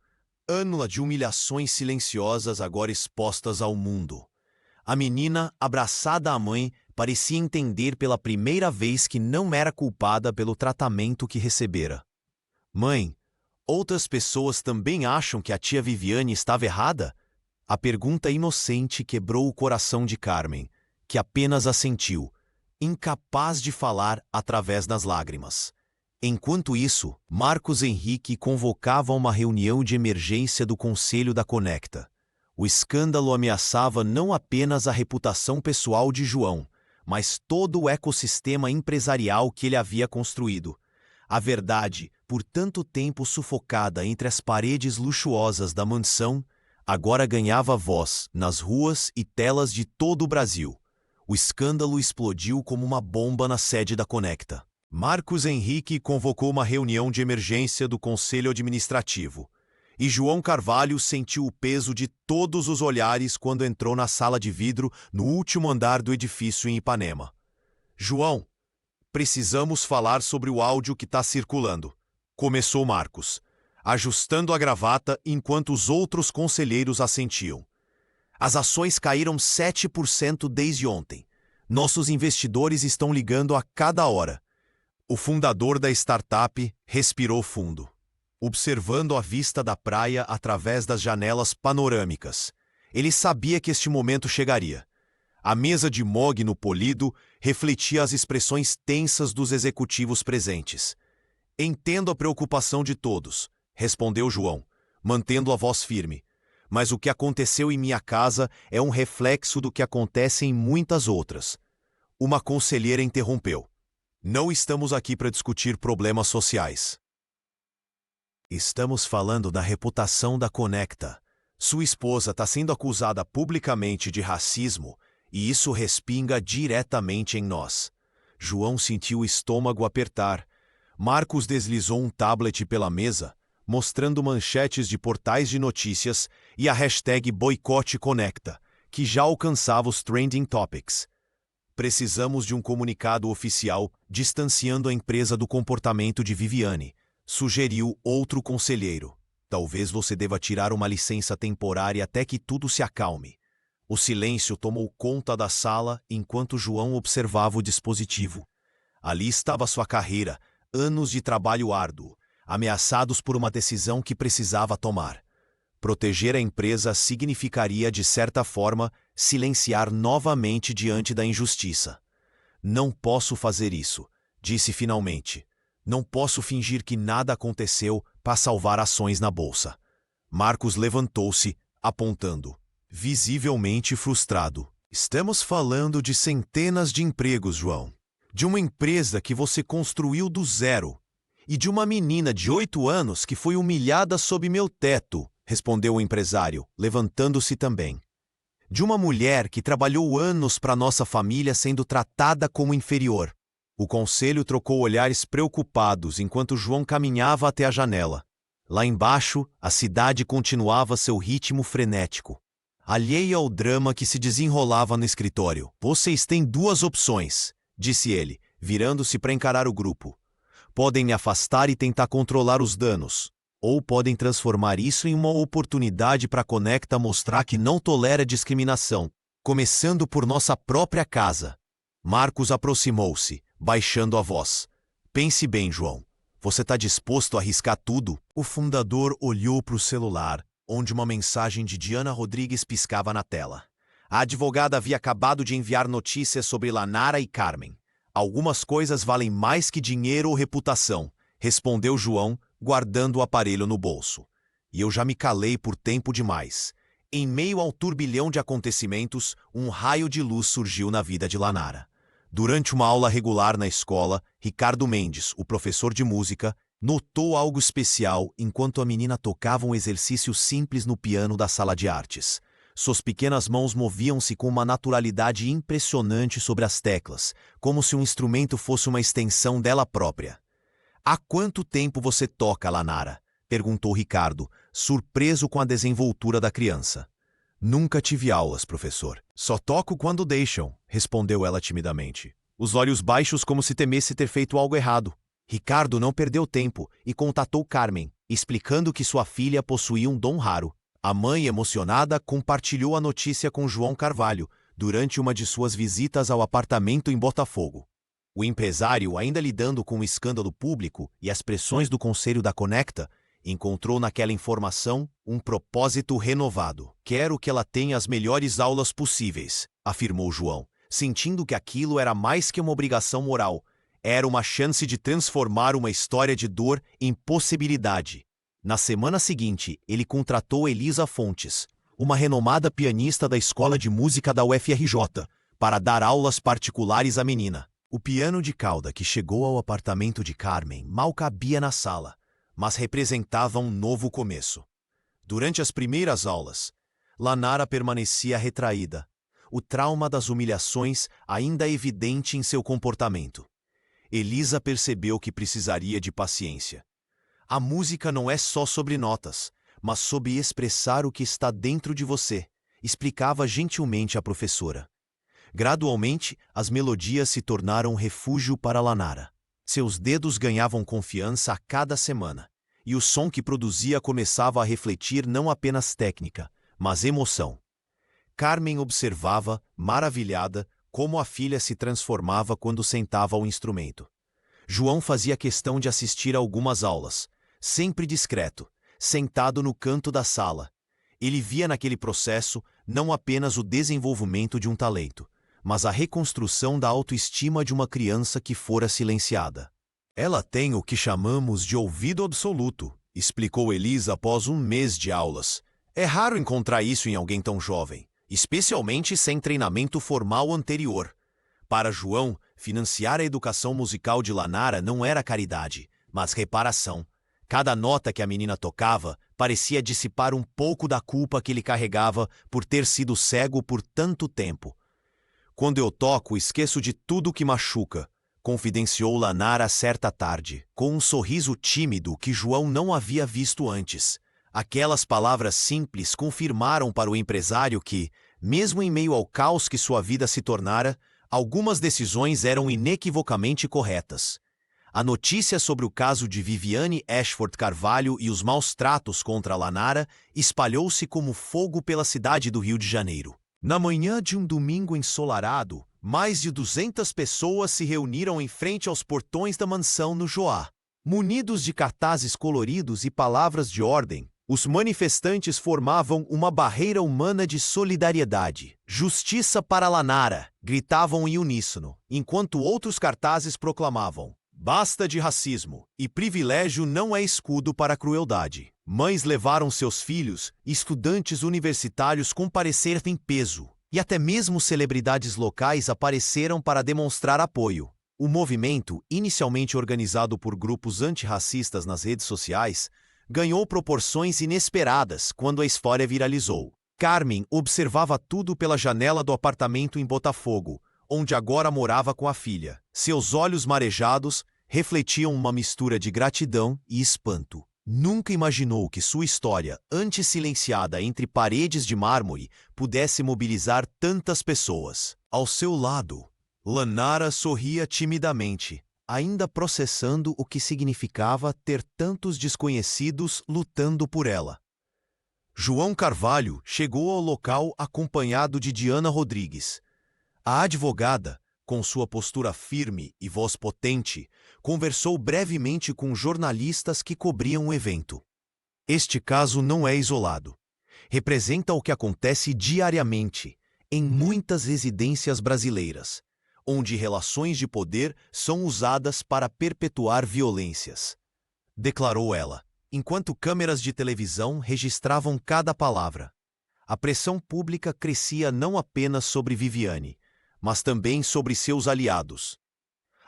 Ânula de humilhações silenciosas agora expostas ao mundo. A menina, abraçada à mãe, parecia entender pela primeira vez que não era culpada pelo tratamento que recebera. Mãe, outras pessoas também acham que a tia Viviane estava errada? A pergunta inocente quebrou o coração de Carmen, que apenas assentiu, incapaz de falar através das lágrimas. Enquanto isso, Marcos Henrique convocava uma reunião de emergência do Conselho da Conecta. O escândalo ameaçava não apenas a reputação pessoal de João, mas todo o ecossistema empresarial que ele havia construído. A verdade, por tanto tempo sufocada entre as paredes luxuosas da mansão, agora ganhava voz nas ruas e telas de todo o Brasil. O escândalo explodiu como uma bomba na sede da Conecta. Marcos Henrique convocou uma reunião de emergência do Conselho Administrativo. E João Carvalho sentiu o peso de todos os olhares quando entrou na sala de vidro no último andar do edifício em Ipanema. João, precisamos falar sobre o áudio que está circulando, começou Marcos, ajustando a gravata enquanto os outros conselheiros assentiam. As ações caíram 7% desde ontem. Nossos investidores estão ligando a cada hora. O fundador da startup respirou fundo, observando a vista da praia através das janelas panorâmicas. Ele sabia que este momento chegaria. A mesa de mogno polido refletia as expressões tensas dos executivos presentes. Entendo a preocupação de todos, respondeu João, mantendo a voz firme. Mas o que aconteceu em minha casa é um reflexo do que acontece em muitas outras. Uma conselheira interrompeu. Não estamos aqui para discutir problemas sociais. Estamos falando da reputação da Conecta. Sua esposa está sendo acusada publicamente de racismo e isso respinga diretamente em nós. João sentiu o estômago apertar. Marcos deslizou um tablet pela mesa, mostrando manchetes de portais de notícias e a hashtag Boicote Conecta, que já alcançava os trending topics. Precisamos de um comunicado oficial distanciando a empresa do comportamento de Viviane, sugeriu outro conselheiro. Talvez você deva tirar uma licença temporária até que tudo se acalme. O silêncio tomou conta da sala enquanto João observava o dispositivo. Ali estava sua carreira, anos de trabalho árduo, ameaçados por uma decisão que precisava tomar. Proteger a empresa significaria, de certa forma, silenciar novamente diante da injustiça. Não posso fazer isso, disse finalmente. Não posso fingir que nada aconteceu para salvar ações na bolsa. Marcos levantou-se, apontando, visivelmente frustrado. Estamos falando de centenas de empregos, João. De uma empresa que você construiu do zero. E de uma menina de 8 anos que foi humilhada sob meu teto, respondeu o empresário, levantando-se também. De uma mulher que trabalhou anos para nossa família sendo tratada como inferior. O conselho trocou olhares preocupados enquanto João caminhava até a janela. Lá embaixo, a cidade continuava seu ritmo frenético. Alheia ao drama que se desenrolava no escritório. Vocês têm 2 opções, disse ele, virando-se para encarar o grupo. Podem me afastar e tentar controlar os danos, ou podem transformar isso em uma oportunidade para a Conecta mostrar que não tolera discriminação, começando por nossa própria casa. Marcos aproximou-se, baixando a voz. Pense bem, João. Você está disposto a arriscar tudo? O fundador olhou para o celular, onde uma mensagem de Diana Rodrigues piscava na tela. A advogada havia acabado de enviar notícias sobre Lanara e Carmen. Algumas coisas valem mais que dinheiro ou reputação, respondeu João, guardando o aparelho no bolso. E eu já me calei por tempo demais. Em meio ao turbilhão de acontecimentos, um raio de luz surgiu na vida de Lanara. Durante uma aula regular na escola, Ricardo Mendes, o professor de música, notou algo especial enquanto a menina tocava um exercício simples no piano da sala de artes. Suas pequenas mãos moviam-se com uma naturalidade impressionante sobre as teclas, como se um instrumento fosse uma extensão dela própria. Há quanto tempo você toca, Lanara? Perguntou Ricardo, surpreso com a desenvoltura da criança. Nunca tive aulas, professor. Só toco quando deixam, respondeu ela timidamente. Os olhos baixos como se temesse ter feito algo errado. Ricardo não perdeu tempo e contatou Carmen, explicando que sua filha possuía um dom raro. A mãe, emocionada, compartilhou a notícia com João Carvalho durante uma de suas visitas ao apartamento em Botafogo. O empresário, ainda lidando com o escândalo público e as pressões do conselho da Conecta, encontrou naquela informação um propósito renovado. Quero que ela tenha as melhores aulas possíveis, afirmou João, sentindo que aquilo era mais que uma obrigação moral. Era uma chance de transformar uma história de dor em possibilidade. Na semana seguinte, ele contratou Elisa Fontes, uma renomada pianista da Escola de Música da UFRJ, para dar aulas particulares à menina. O piano de cauda que chegou ao apartamento de Carmen mal cabia na sala, mas representava um novo começo. Durante as primeiras aulas, Lanara permanecia retraída, o trauma das humilhações ainda evidente em seu comportamento. Elisa percebeu que precisaria de paciência. A música não é só sobre notas, mas sobre expressar o que está dentro de você, explicava gentilmente a professora. Gradualmente, as melodias se tornaram um refúgio para Lanara. Seus dedos ganhavam confiança a cada semana, e o som que produzia começava a refletir não apenas técnica, mas emoção. Carmen observava, maravilhada, como a filha se transformava quando sentava ao instrumento. João fazia questão de assistir a algumas aulas, sempre discreto, sentado no canto da sala. Ele via naquele processo não apenas o desenvolvimento de um talento, mas a reconstrução da autoestima de uma criança que fora silenciada. Ela tem o que chamamos de ouvido absoluto, explicou Elisa após um mês de aulas. É raro encontrar isso em alguém tão jovem, especialmente sem treinamento formal anterior. Para João, financiar a educação musical de Lanara não era caridade, mas reparação. Cada nota que a menina tocava parecia dissipar um pouco da culpa que ele carregava por ter sido cego por tanto tempo. Quando eu toco, esqueço de tudo que machuca, confidenciou Lanara certa tarde, com um sorriso tímido que João não havia visto antes. Aquelas palavras simples confirmaram para o empresário que, mesmo em meio ao caos que sua vida se tornara, algumas decisões eram inequivocamente corretas. A notícia sobre o caso de Viviane Ashford Carvalho e os maus tratos contra Lanara espalhou-se como fogo pela cidade do Rio de Janeiro. Na manhã de um domingo ensolarado, mais de 200 pessoas se reuniram em frente aos portões da mansão no Joá. Munidos de cartazes coloridos e palavras de ordem, os manifestantes formavam uma barreira humana de solidariedade. Justiça para Lanara, gritavam em uníssono, enquanto outros cartazes proclamavam: basta de racismo, e privilégio não é escudo para a crueldade. Mães levaram seus filhos, estudantes universitários compareceram em peso, E até mesmo celebridades locais apareceram para demonstrar apoio. O movimento, inicialmente organizado por grupos antirracistas nas redes sociais, ganhou proporções inesperadas quando a história viralizou. Carmen observava tudo pela janela do apartamento em Botafogo, onde agora morava com a filha. Seus olhos marejados refletiam uma mistura de gratidão e espanto. Nunca imaginou que sua história, antes silenciada entre paredes de mármore, pudesse mobilizar tantas pessoas. Ao seu lado, Lanara sorria timidamente, ainda processando o que significava ter tantos desconhecidos lutando por ela. João Carvalho chegou ao local acompanhado de Diana Rodrigues. A advogada, com sua postura firme e voz potente, conversou brevemente com jornalistas que cobriam o evento. Este caso não é isolado. Representa o que acontece diariamente em muitas residências brasileiras, onde relações de poder são usadas para perpetuar violências, declarou ela, enquanto câmeras de televisão registravam cada palavra. A pressão pública crescia não apenas sobre Viviane, mas também sobre seus aliados.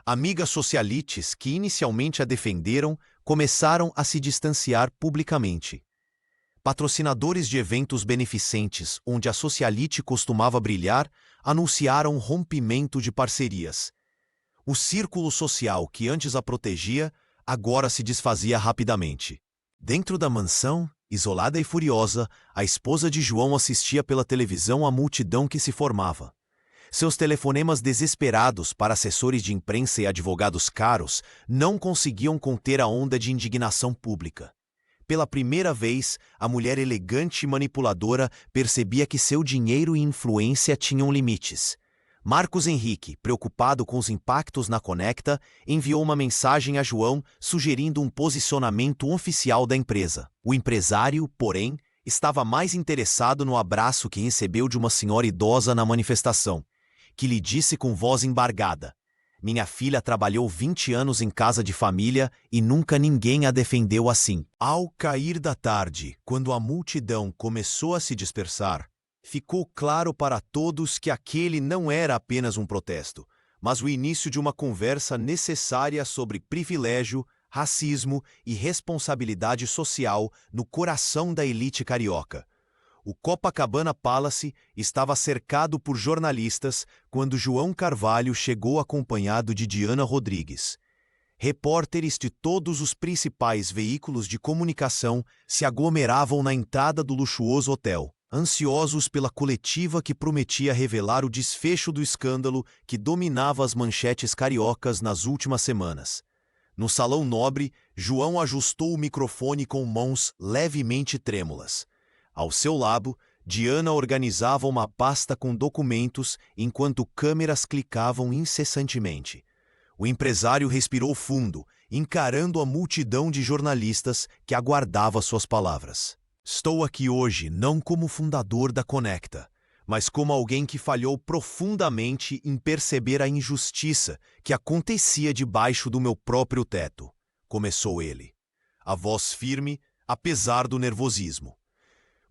Amigas socialites que inicialmente a defenderam começaram a se distanciar publicamente. Patrocinadores de eventos beneficentes onde a socialite costumava brilhar anunciaram rompimento de parcerias. O círculo social que antes a protegia agora se desfazia rapidamente. Dentro da mansão, isolada e furiosa, a esposa de João assistia pela televisão à multidão que se formava. Seus telefonemas desesperados para assessores de imprensa e advogados caros não conseguiam conter a onda de indignação pública. Pela primeira vez, a mulher elegante e manipuladora percebia que seu dinheiro e influência tinham limites. Marcos Henrique, preocupado com os impactos na Conecta, enviou uma mensagem a João sugerindo um posicionamento oficial da empresa. O empresário, porém, estava mais interessado no abraço que recebeu de uma senhora idosa na manifestação, que lhe disse com voz embargada: "Minha filha trabalhou 20 anos em casa de família e nunca ninguém a defendeu assim." Ao cair da tarde, quando a multidão começou a se dispersar, ficou claro para todos que aquele não era apenas um protesto, mas o início de uma conversa necessária sobre privilégio, racismo e responsabilidade social no coração da elite carioca. O Copacabana Palace estava cercado por jornalistas quando João Carvalho chegou acompanhado de Diana Rodrigues. Repórteres de todos os principais veículos de comunicação se aglomeravam na entrada do luxuoso hotel, ansiosos pela coletiva que prometia revelar o desfecho do escândalo que dominava as manchetes cariocas nas últimas semanas. No salão nobre, João ajustou o microfone com mãos levemente trêmulas. Ao seu lado, Diana organizava uma pasta com documentos enquanto câmeras clicavam incessantemente. O empresário respirou fundo, encarando a multidão de jornalistas que aguardava suas palavras. "Estou aqui hoje não como fundador da Conecta, mas como alguém que falhou profundamente em perceber a injustiça que acontecia debaixo do meu próprio teto", começou ele, a voz firme, apesar do nervosismo.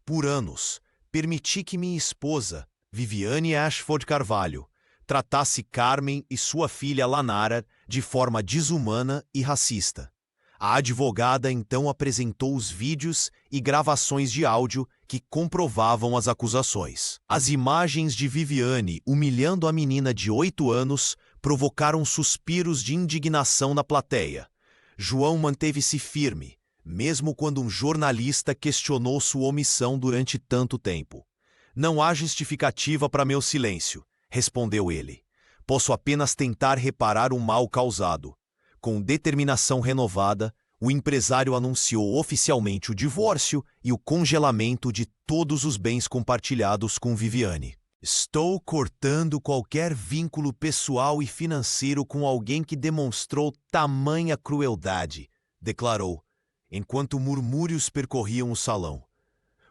"Por anos, permiti que minha esposa, Viviane Ashford Carvalho, tratasse Carmen e sua filha Lanara de forma desumana e racista. A advogada então apresentou os vídeos e gravações de áudio que comprovavam as acusações. As imagens de Viviane humilhando a menina de 8 anos provocaram suspiros de indignação na plateia. João manteve-se firme, mesmo quando um jornalista questionou sua omissão durante tanto tempo. "Não há justificativa para meu silêncio", respondeu ele. "Posso apenas tentar reparar o mal causado." Com determinação renovada, o empresário anunciou oficialmente o divórcio e o congelamento de todos os bens compartilhados com Viviane. "Estou cortando qualquer vínculo pessoal e financeiro com alguém que demonstrou tamanha crueldade", declarou, enquanto murmúrios percorriam o salão.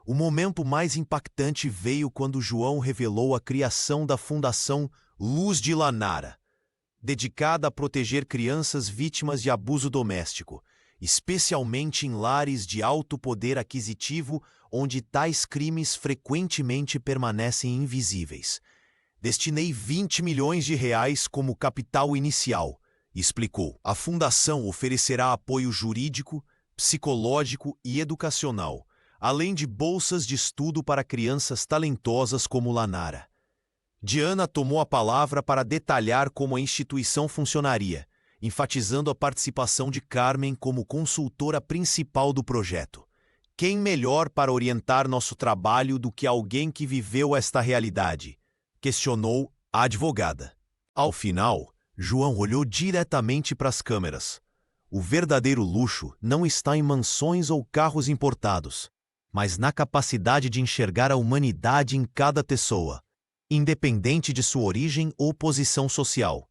O momento mais impactante veio quando João revelou a criação da Fundação Luz de Lanara, dedicada a proteger crianças vítimas de abuso doméstico, especialmente em lares de alto poder aquisitivo onde tais crimes frequentemente permanecem invisíveis. Destinei 20 milhões de reais como capital inicial, explicou. A fundação oferecerá apoio jurídico, psicológico e educacional, além de bolsas de estudo para crianças talentosas como Lanara. Diana tomou a palavra para detalhar como a instituição funcionaria, enfatizando a participação de Carmen como consultora principal do projeto. Quem melhor para orientar nosso trabalho do que alguém que viveu esta realidade? Questionou a advogada. Ao final, João olhou diretamente para as câmeras. O verdadeiro luxo não está em mansões ou carros importados, mas na capacidade de enxergar a humanidade em cada pessoa, independente de sua origem ou posição social.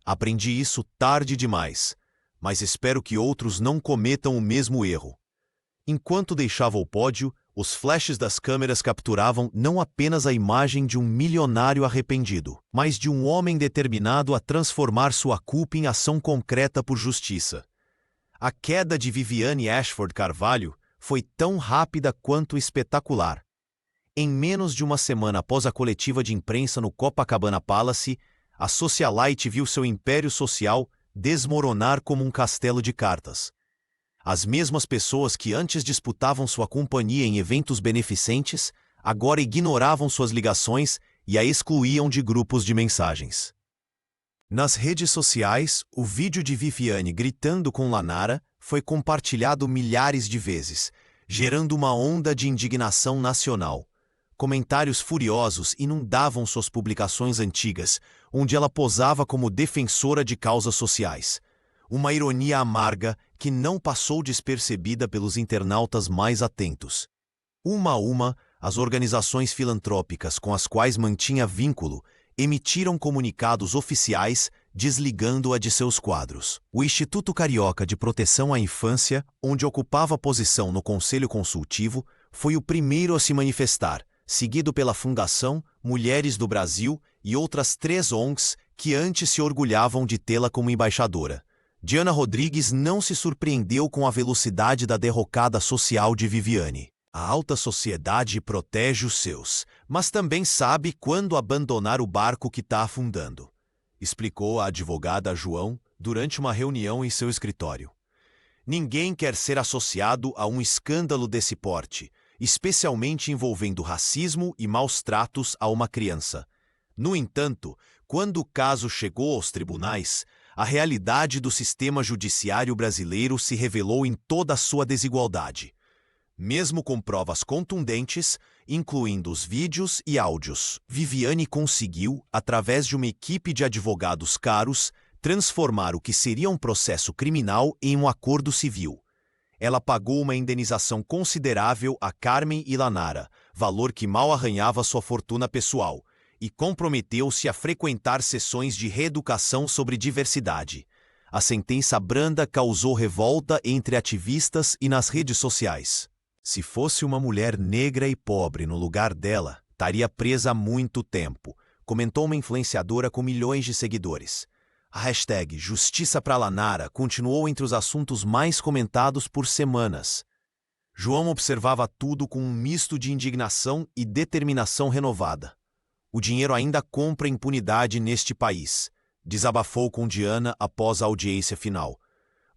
Aprendi isso tarde demais, mas espero que outros não cometam o mesmo erro. Enquanto deixava o pódio, os flashes das câmeras capturavam não apenas a imagem de um milionário arrependido, mas de um homem determinado a transformar sua culpa em ação concreta por justiça. A queda de Viviane Ashford Carvalho foi tão rápida quanto espetacular. Em menos de uma semana após a coletiva de imprensa no Copacabana Palace, a socialite viu seu império social desmoronar como um castelo de cartas. As mesmas pessoas que antes disputavam sua companhia em eventos beneficentes, agora ignoravam suas ligações e a excluíam de grupos de mensagens. Nas redes sociais, o vídeo de Viviane gritando com Lanara foi compartilhado milhares de vezes, gerando uma onda de indignação nacional. Comentários furiosos inundavam suas publicações antigas, onde ela posava como defensora de causas sociais. Uma ironia amarga que não passou despercebida pelos internautas mais atentos. Uma a uma, as organizações filantrópicas com as quais mantinha vínculo emitiram comunicados oficiais desligando-a de seus quadros. O Instituto Carioca de Proteção à Infância, onde ocupava posição no Conselho Consultivo, foi o primeiro a se manifestar, seguido pela Fundação Mulheres do Brasil e outras 3 ONGs que antes se orgulhavam de tê-la como embaixadora. Diana Rodrigues não se surpreendeu com a velocidade da derrocada social de Viviane. A alta sociedade protege os seus, mas também sabe quando abandonar o barco que está afundando, explicou a advogada João durante uma reunião em seu escritório. Ninguém quer ser associado a um escândalo desse porte, especialmente envolvendo racismo e maus tratos a uma criança. No entanto, quando o caso chegou aos tribunais, a realidade do sistema judiciário brasileiro se revelou em toda a sua desigualdade. Mesmo com provas contundentes, incluindo os vídeos e áudios, Viviane conseguiu, através de uma equipe de advogados caros, transformar o que seria um processo criminal em um acordo civil. Ela pagou uma indenização considerável a Carmen e Lanara, valor que mal arranhava sua fortuna pessoal, e comprometeu-se a frequentar sessões de reeducação sobre diversidade. A sentença branda causou revolta entre ativistas e nas redes sociais. Se fosse uma mulher negra e pobre no lugar dela, estaria presa há muito tempo, comentou uma influenciadora com milhões de seguidores. A hashtag Justiça pra Lanara continuou entre os assuntos mais comentados por semanas. João observava tudo com um misto de indignação e determinação renovada. O dinheiro ainda compra impunidade neste país, desabafou com Diana após a audiência final,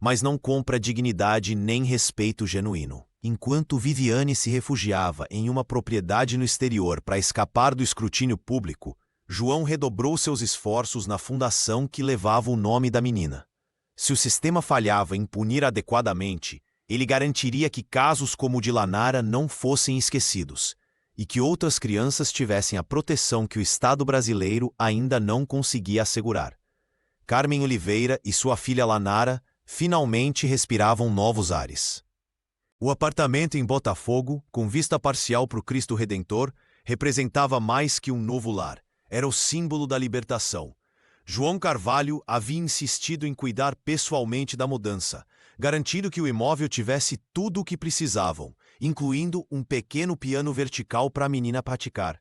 mas não compra dignidade nem respeito genuíno. Enquanto Viviane se refugiava em uma propriedade no exterior para escapar do escrutínio público, João redobrou seus esforços na fundação que levava o nome da menina. Se o sistema falhava em punir adequadamente, ele garantiria que casos como o de Lanara não fossem esquecidos e que outras crianças tivessem a proteção que o Estado brasileiro ainda não conseguia assegurar. Carmen Oliveira e sua filha Lanara finalmente respiravam novos ares. O apartamento em Botafogo, com vista parcial para o Cristo Redentor, representava mais que um novo lar. Era o símbolo da libertação. João Carvalho havia insistido em cuidar pessoalmente da mudança, garantindo que o imóvel tivesse tudo o que precisavam, incluindo um pequeno piano vertical para a menina praticar.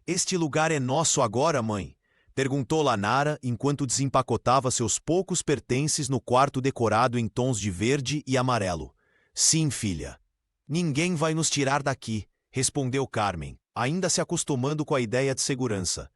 "Este lugar é nosso agora, mãe?" perguntou Lanara enquanto desempacotava seus poucos pertences no quarto decorado em tons de verde e amarelo. "Sim, filha." Ninguém vai nos tirar daqui, respondeu Carmen, ainda se acostumando com a ideia de segurança.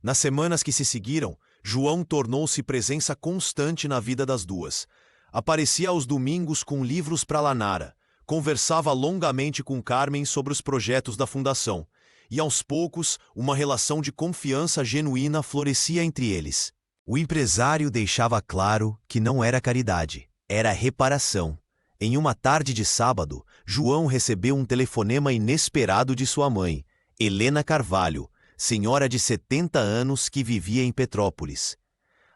Nas semanas que se seguiram, João tornou-se presença constante na vida das duas. Aparecia aos domingos com livros para Lanara, conversava longamente com Carmen sobre os projetos da fundação, e aos poucos uma relação de confiança genuína florescia entre eles. O empresário deixava claro que não era caridade, era reparação. Em uma tarde de sábado, João recebeu um telefonema inesperado de sua mãe, Helena Carvalho, senhora de 70 anos que vivia em Petrópolis.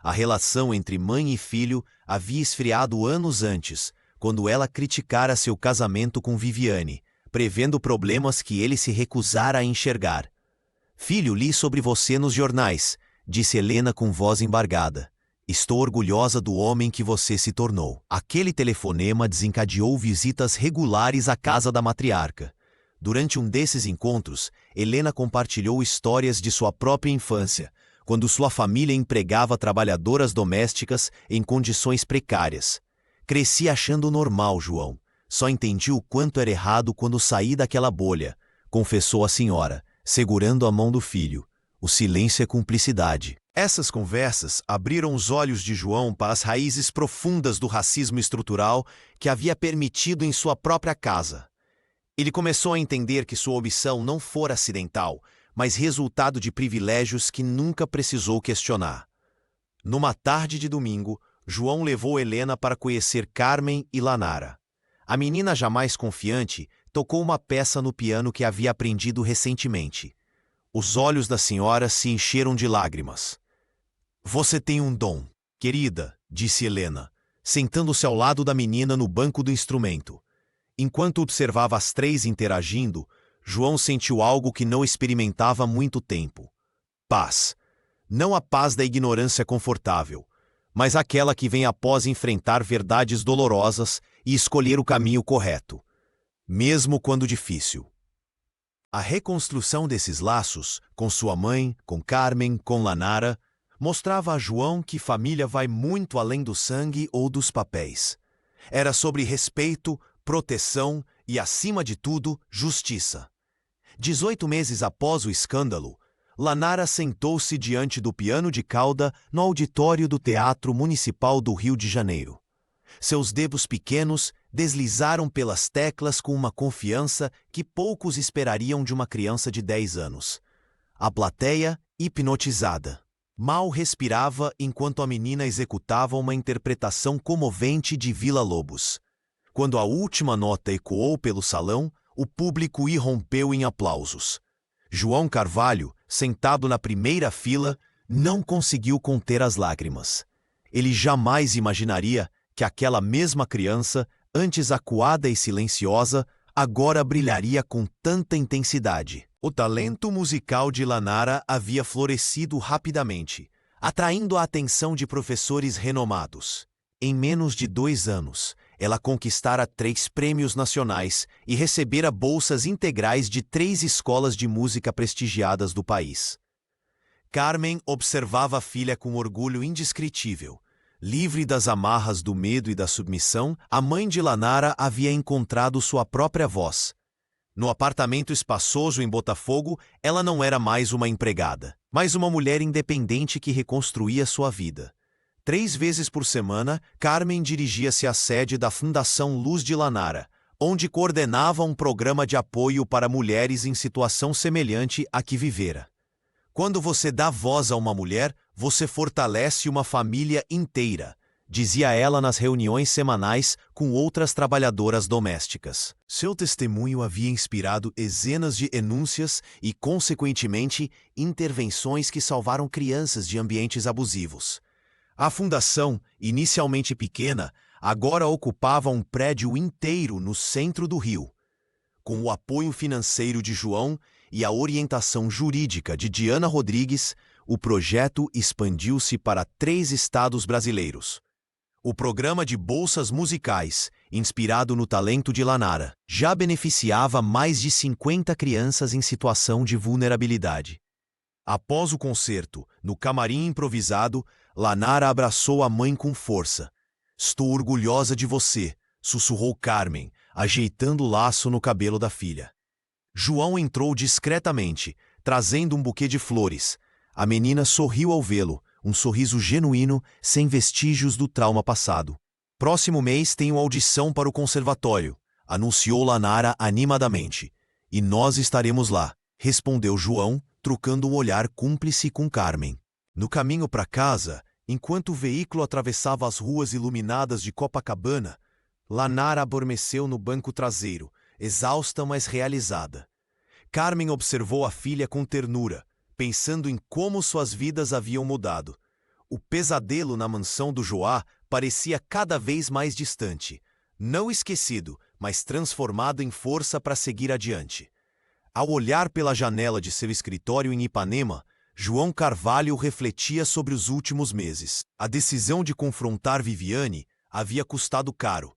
A relação entre mãe e filho havia esfriado anos antes, quando ela criticara seu casamento com Viviane, prevendo problemas que ele se recusara a enxergar. "Filho, li sobre você nos jornais", disse Helena com voz embargada. "Estou orgulhosa do homem que você se tornou." Aquele telefonema desencadeou visitas regulares à casa da matriarca. Durante um desses encontros, Helena compartilhou histórias de sua própria infância, quando sua família empregava trabalhadoras domésticas em condições precárias. "Cresci achando normal, João. Só entendi o quanto era errado quando saí daquela bolha", confessou a senhora, segurando a mão do filho. "O silêncio é cumplicidade." Essas conversas abriram os olhos de João para as raízes profundas do racismo estrutural que havia permitido em sua própria casa. Ele começou a entender que sua omissão não fora acidental, mas resultado de privilégios que nunca precisou questionar. Numa tarde de domingo, João levou Helena para conhecer Carmen e Lanara. A menina, jamais confiante, tocou uma peça no piano que havia aprendido recentemente. Os olhos da senhora se encheram de lágrimas. "Você tem um dom, querida", disse Helena, sentando-se ao lado da menina no banco do instrumento. Enquanto observava as três interagindo, João sentiu algo que não experimentava há muito tempo. Paz. Não a paz da ignorância confortável, mas aquela que vem após enfrentar verdades dolorosas e escolher o caminho correto, mesmo quando difícil. A reconstrução desses laços, com sua mãe, com Carmen, com Lanara, mostrava a João que família vai muito além do sangue ou dos papéis. Era sobre respeito, proteção e, acima de tudo, justiça. 18 meses após o escândalo, Lanara sentou-se diante do piano de cauda no auditório do Teatro Municipal do Rio de Janeiro. Seus dedos pequenos deslizaram pelas teclas com uma confiança que poucos esperariam de uma criança de 10 anos. A plateia, hipnotizada, mal respirava enquanto a menina executava uma interpretação comovente de Villa-Lobos. Quando a última nota ecoou pelo salão, o público irrompeu em aplausos. João Carvalho, sentado na primeira fila, não conseguiu conter as lágrimas. Ele jamais imaginaria que aquela mesma criança, antes acuada e silenciosa, agora brilharia com tanta intensidade. O talento musical de Lanara havia florescido rapidamente, atraindo a atenção de professores renomados. Em menos de 2 anos, ela conquistara 3 prêmios nacionais e recebera bolsas integrais de 3 escolas de música prestigiadas do país. Carmen observava a filha com orgulho indescritível. Livre das amarras do medo e da submissão, a mãe de Lanara havia encontrado sua própria voz. No apartamento espaçoso em Botafogo, ela não era mais uma empregada, mas uma mulher independente que reconstruía sua vida. 3 vezes por semana, Carmen dirigia-se à sede da Fundação Luz de Lanara, onde coordenava um programa de apoio para mulheres em situação semelhante à que vivera. "Quando você dá voz a uma mulher, você fortalece uma família inteira", dizia ela nas reuniões semanais com outras trabalhadoras domésticas. Seu testemunho havia inspirado dezenas de denúncias e, consequentemente, intervenções que salvaram crianças de ambientes abusivos. A fundação, inicialmente pequena, agora ocupava um prédio inteiro no centro do Rio. Com o apoio financeiro de João e a orientação jurídica de Diana Rodrigues, o projeto expandiu-se para 3 estados brasileiros. O programa de bolsas musicais, inspirado no talento de Lanara, já beneficiava mais de 50 crianças em situação de vulnerabilidade. Após o concerto, no camarim improvisado, Lanara abraçou a mãe com força. "Estou orgulhosa de você", sussurrou Carmen, ajeitando o laço no cabelo da filha. João entrou discretamente, trazendo um buquê de flores. A menina sorriu ao vê-lo, um sorriso genuíno, sem vestígios do trauma passado. Próximo mês tenho audição para o conservatório, anunciou Lanara animadamente. E nós estaremos lá, respondeu João, trocando um olhar cúmplice com Carmen. No caminho para casa, enquanto o veículo atravessava as ruas iluminadas de Copacabana, Lanara adormeceu no banco traseiro, exausta mas realizada. Carmen observou a filha com ternura, pensando em como suas vidas haviam mudado. O pesadelo na mansão do Joá parecia cada vez mais distante, não esquecido, mas transformado em força para seguir adiante. Ao olhar pela janela de seu escritório em Ipanema, João Carvalho refletia sobre os últimos meses. A decisão de confrontar Viviane havia custado caro.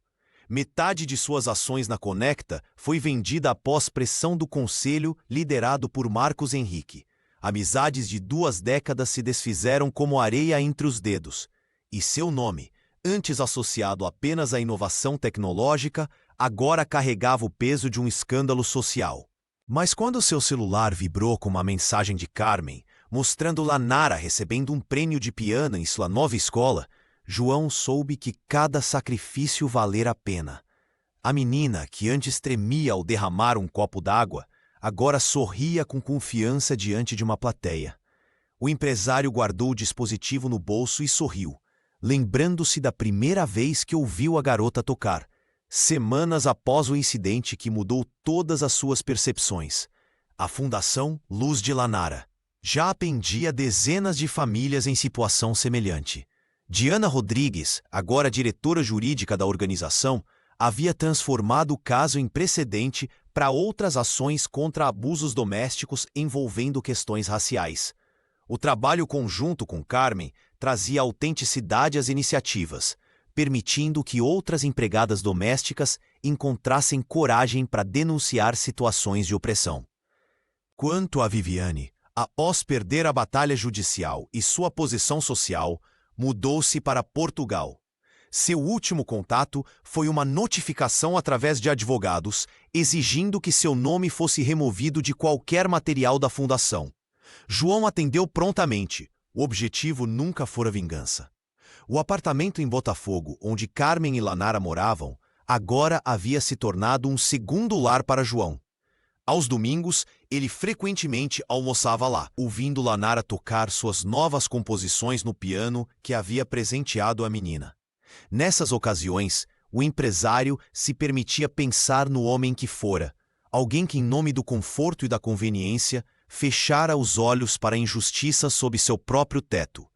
Metade de suas ações na Conecta foi vendida após pressão do conselho liderado por Marcos Henrique. Amizades de 2 décadas se desfizeram como areia entre os dedos. E seu nome, antes associado apenas à inovação tecnológica, agora carregava o peso de um escândalo social. Mas quando seu celular vibrou com uma mensagem de Carmen, mostrando Lanara recebendo um prêmio de piano em sua nova escola, João soube que cada sacrifício valera a pena. A menina, que antes tremia ao derramar um copo d'água, agora sorria com confiança diante de uma plateia. O empresário guardou o dispositivo no bolso e sorriu, lembrando-se da primeira vez que ouviu a garota tocar, semanas após o incidente que mudou todas as suas percepções. A Fundação Luz de Lanara já atendia dezenas de famílias em situação semelhante. Diana Rodrigues, agora diretora jurídica da organização, havia transformado o caso em precedente para outras ações contra abusos domésticos envolvendo questões raciais. O trabalho conjunto com Carmen trazia autenticidade às iniciativas, permitindo que outras empregadas domésticas encontrassem coragem para denunciar situações de opressão. Quanto a Viviane, após perder a batalha judicial e sua posição social, mudou-se para Portugal. Seu último contato foi uma notificação através de advogados, exigindo que seu nome fosse removido de qualquer material da fundação. João atendeu prontamente. O objetivo nunca fora vingança. O apartamento em Botafogo, onde Carmen e Lanara moravam, agora havia se tornado um segundo lar para João. Aos domingos, ele frequentemente almoçava lá, ouvindo Lanara tocar suas novas composições no piano que havia presenteado a menina. Nessas ocasiões, o empresário se permitia pensar no homem que fora, alguém que, em nome do conforto e da conveniência, fechara os olhos para a injustiça sob seu próprio teto.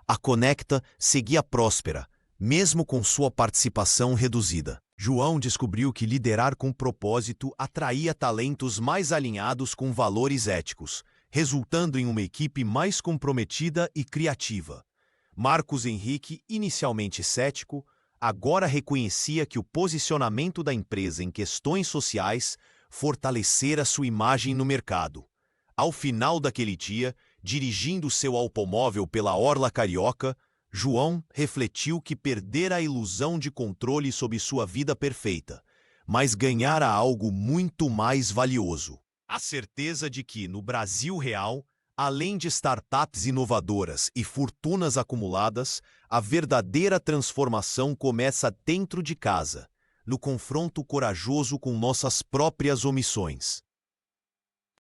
A Conecta seguia próspera, mesmo com sua participação reduzida. João descobriu que liderar com propósito atraía talentos mais alinhados com valores éticos, resultando em uma equipe mais comprometida e criativa. Marcos Henrique, inicialmente cético, agora reconhecia que o posicionamento da empresa em questões sociais fortalecera sua imagem no mercado. Ao final daquele dia, dirigindo seu automóvel pela orla carioca, João refletiu que perdera a ilusão de controle sobre sua vida perfeita, mas ganhara algo muito mais valioso. A certeza de que, no Brasil real, além de startups inovadoras e fortunas acumuladas, a verdadeira transformação começa dentro de casa, no confronto corajoso com nossas próprias omissões.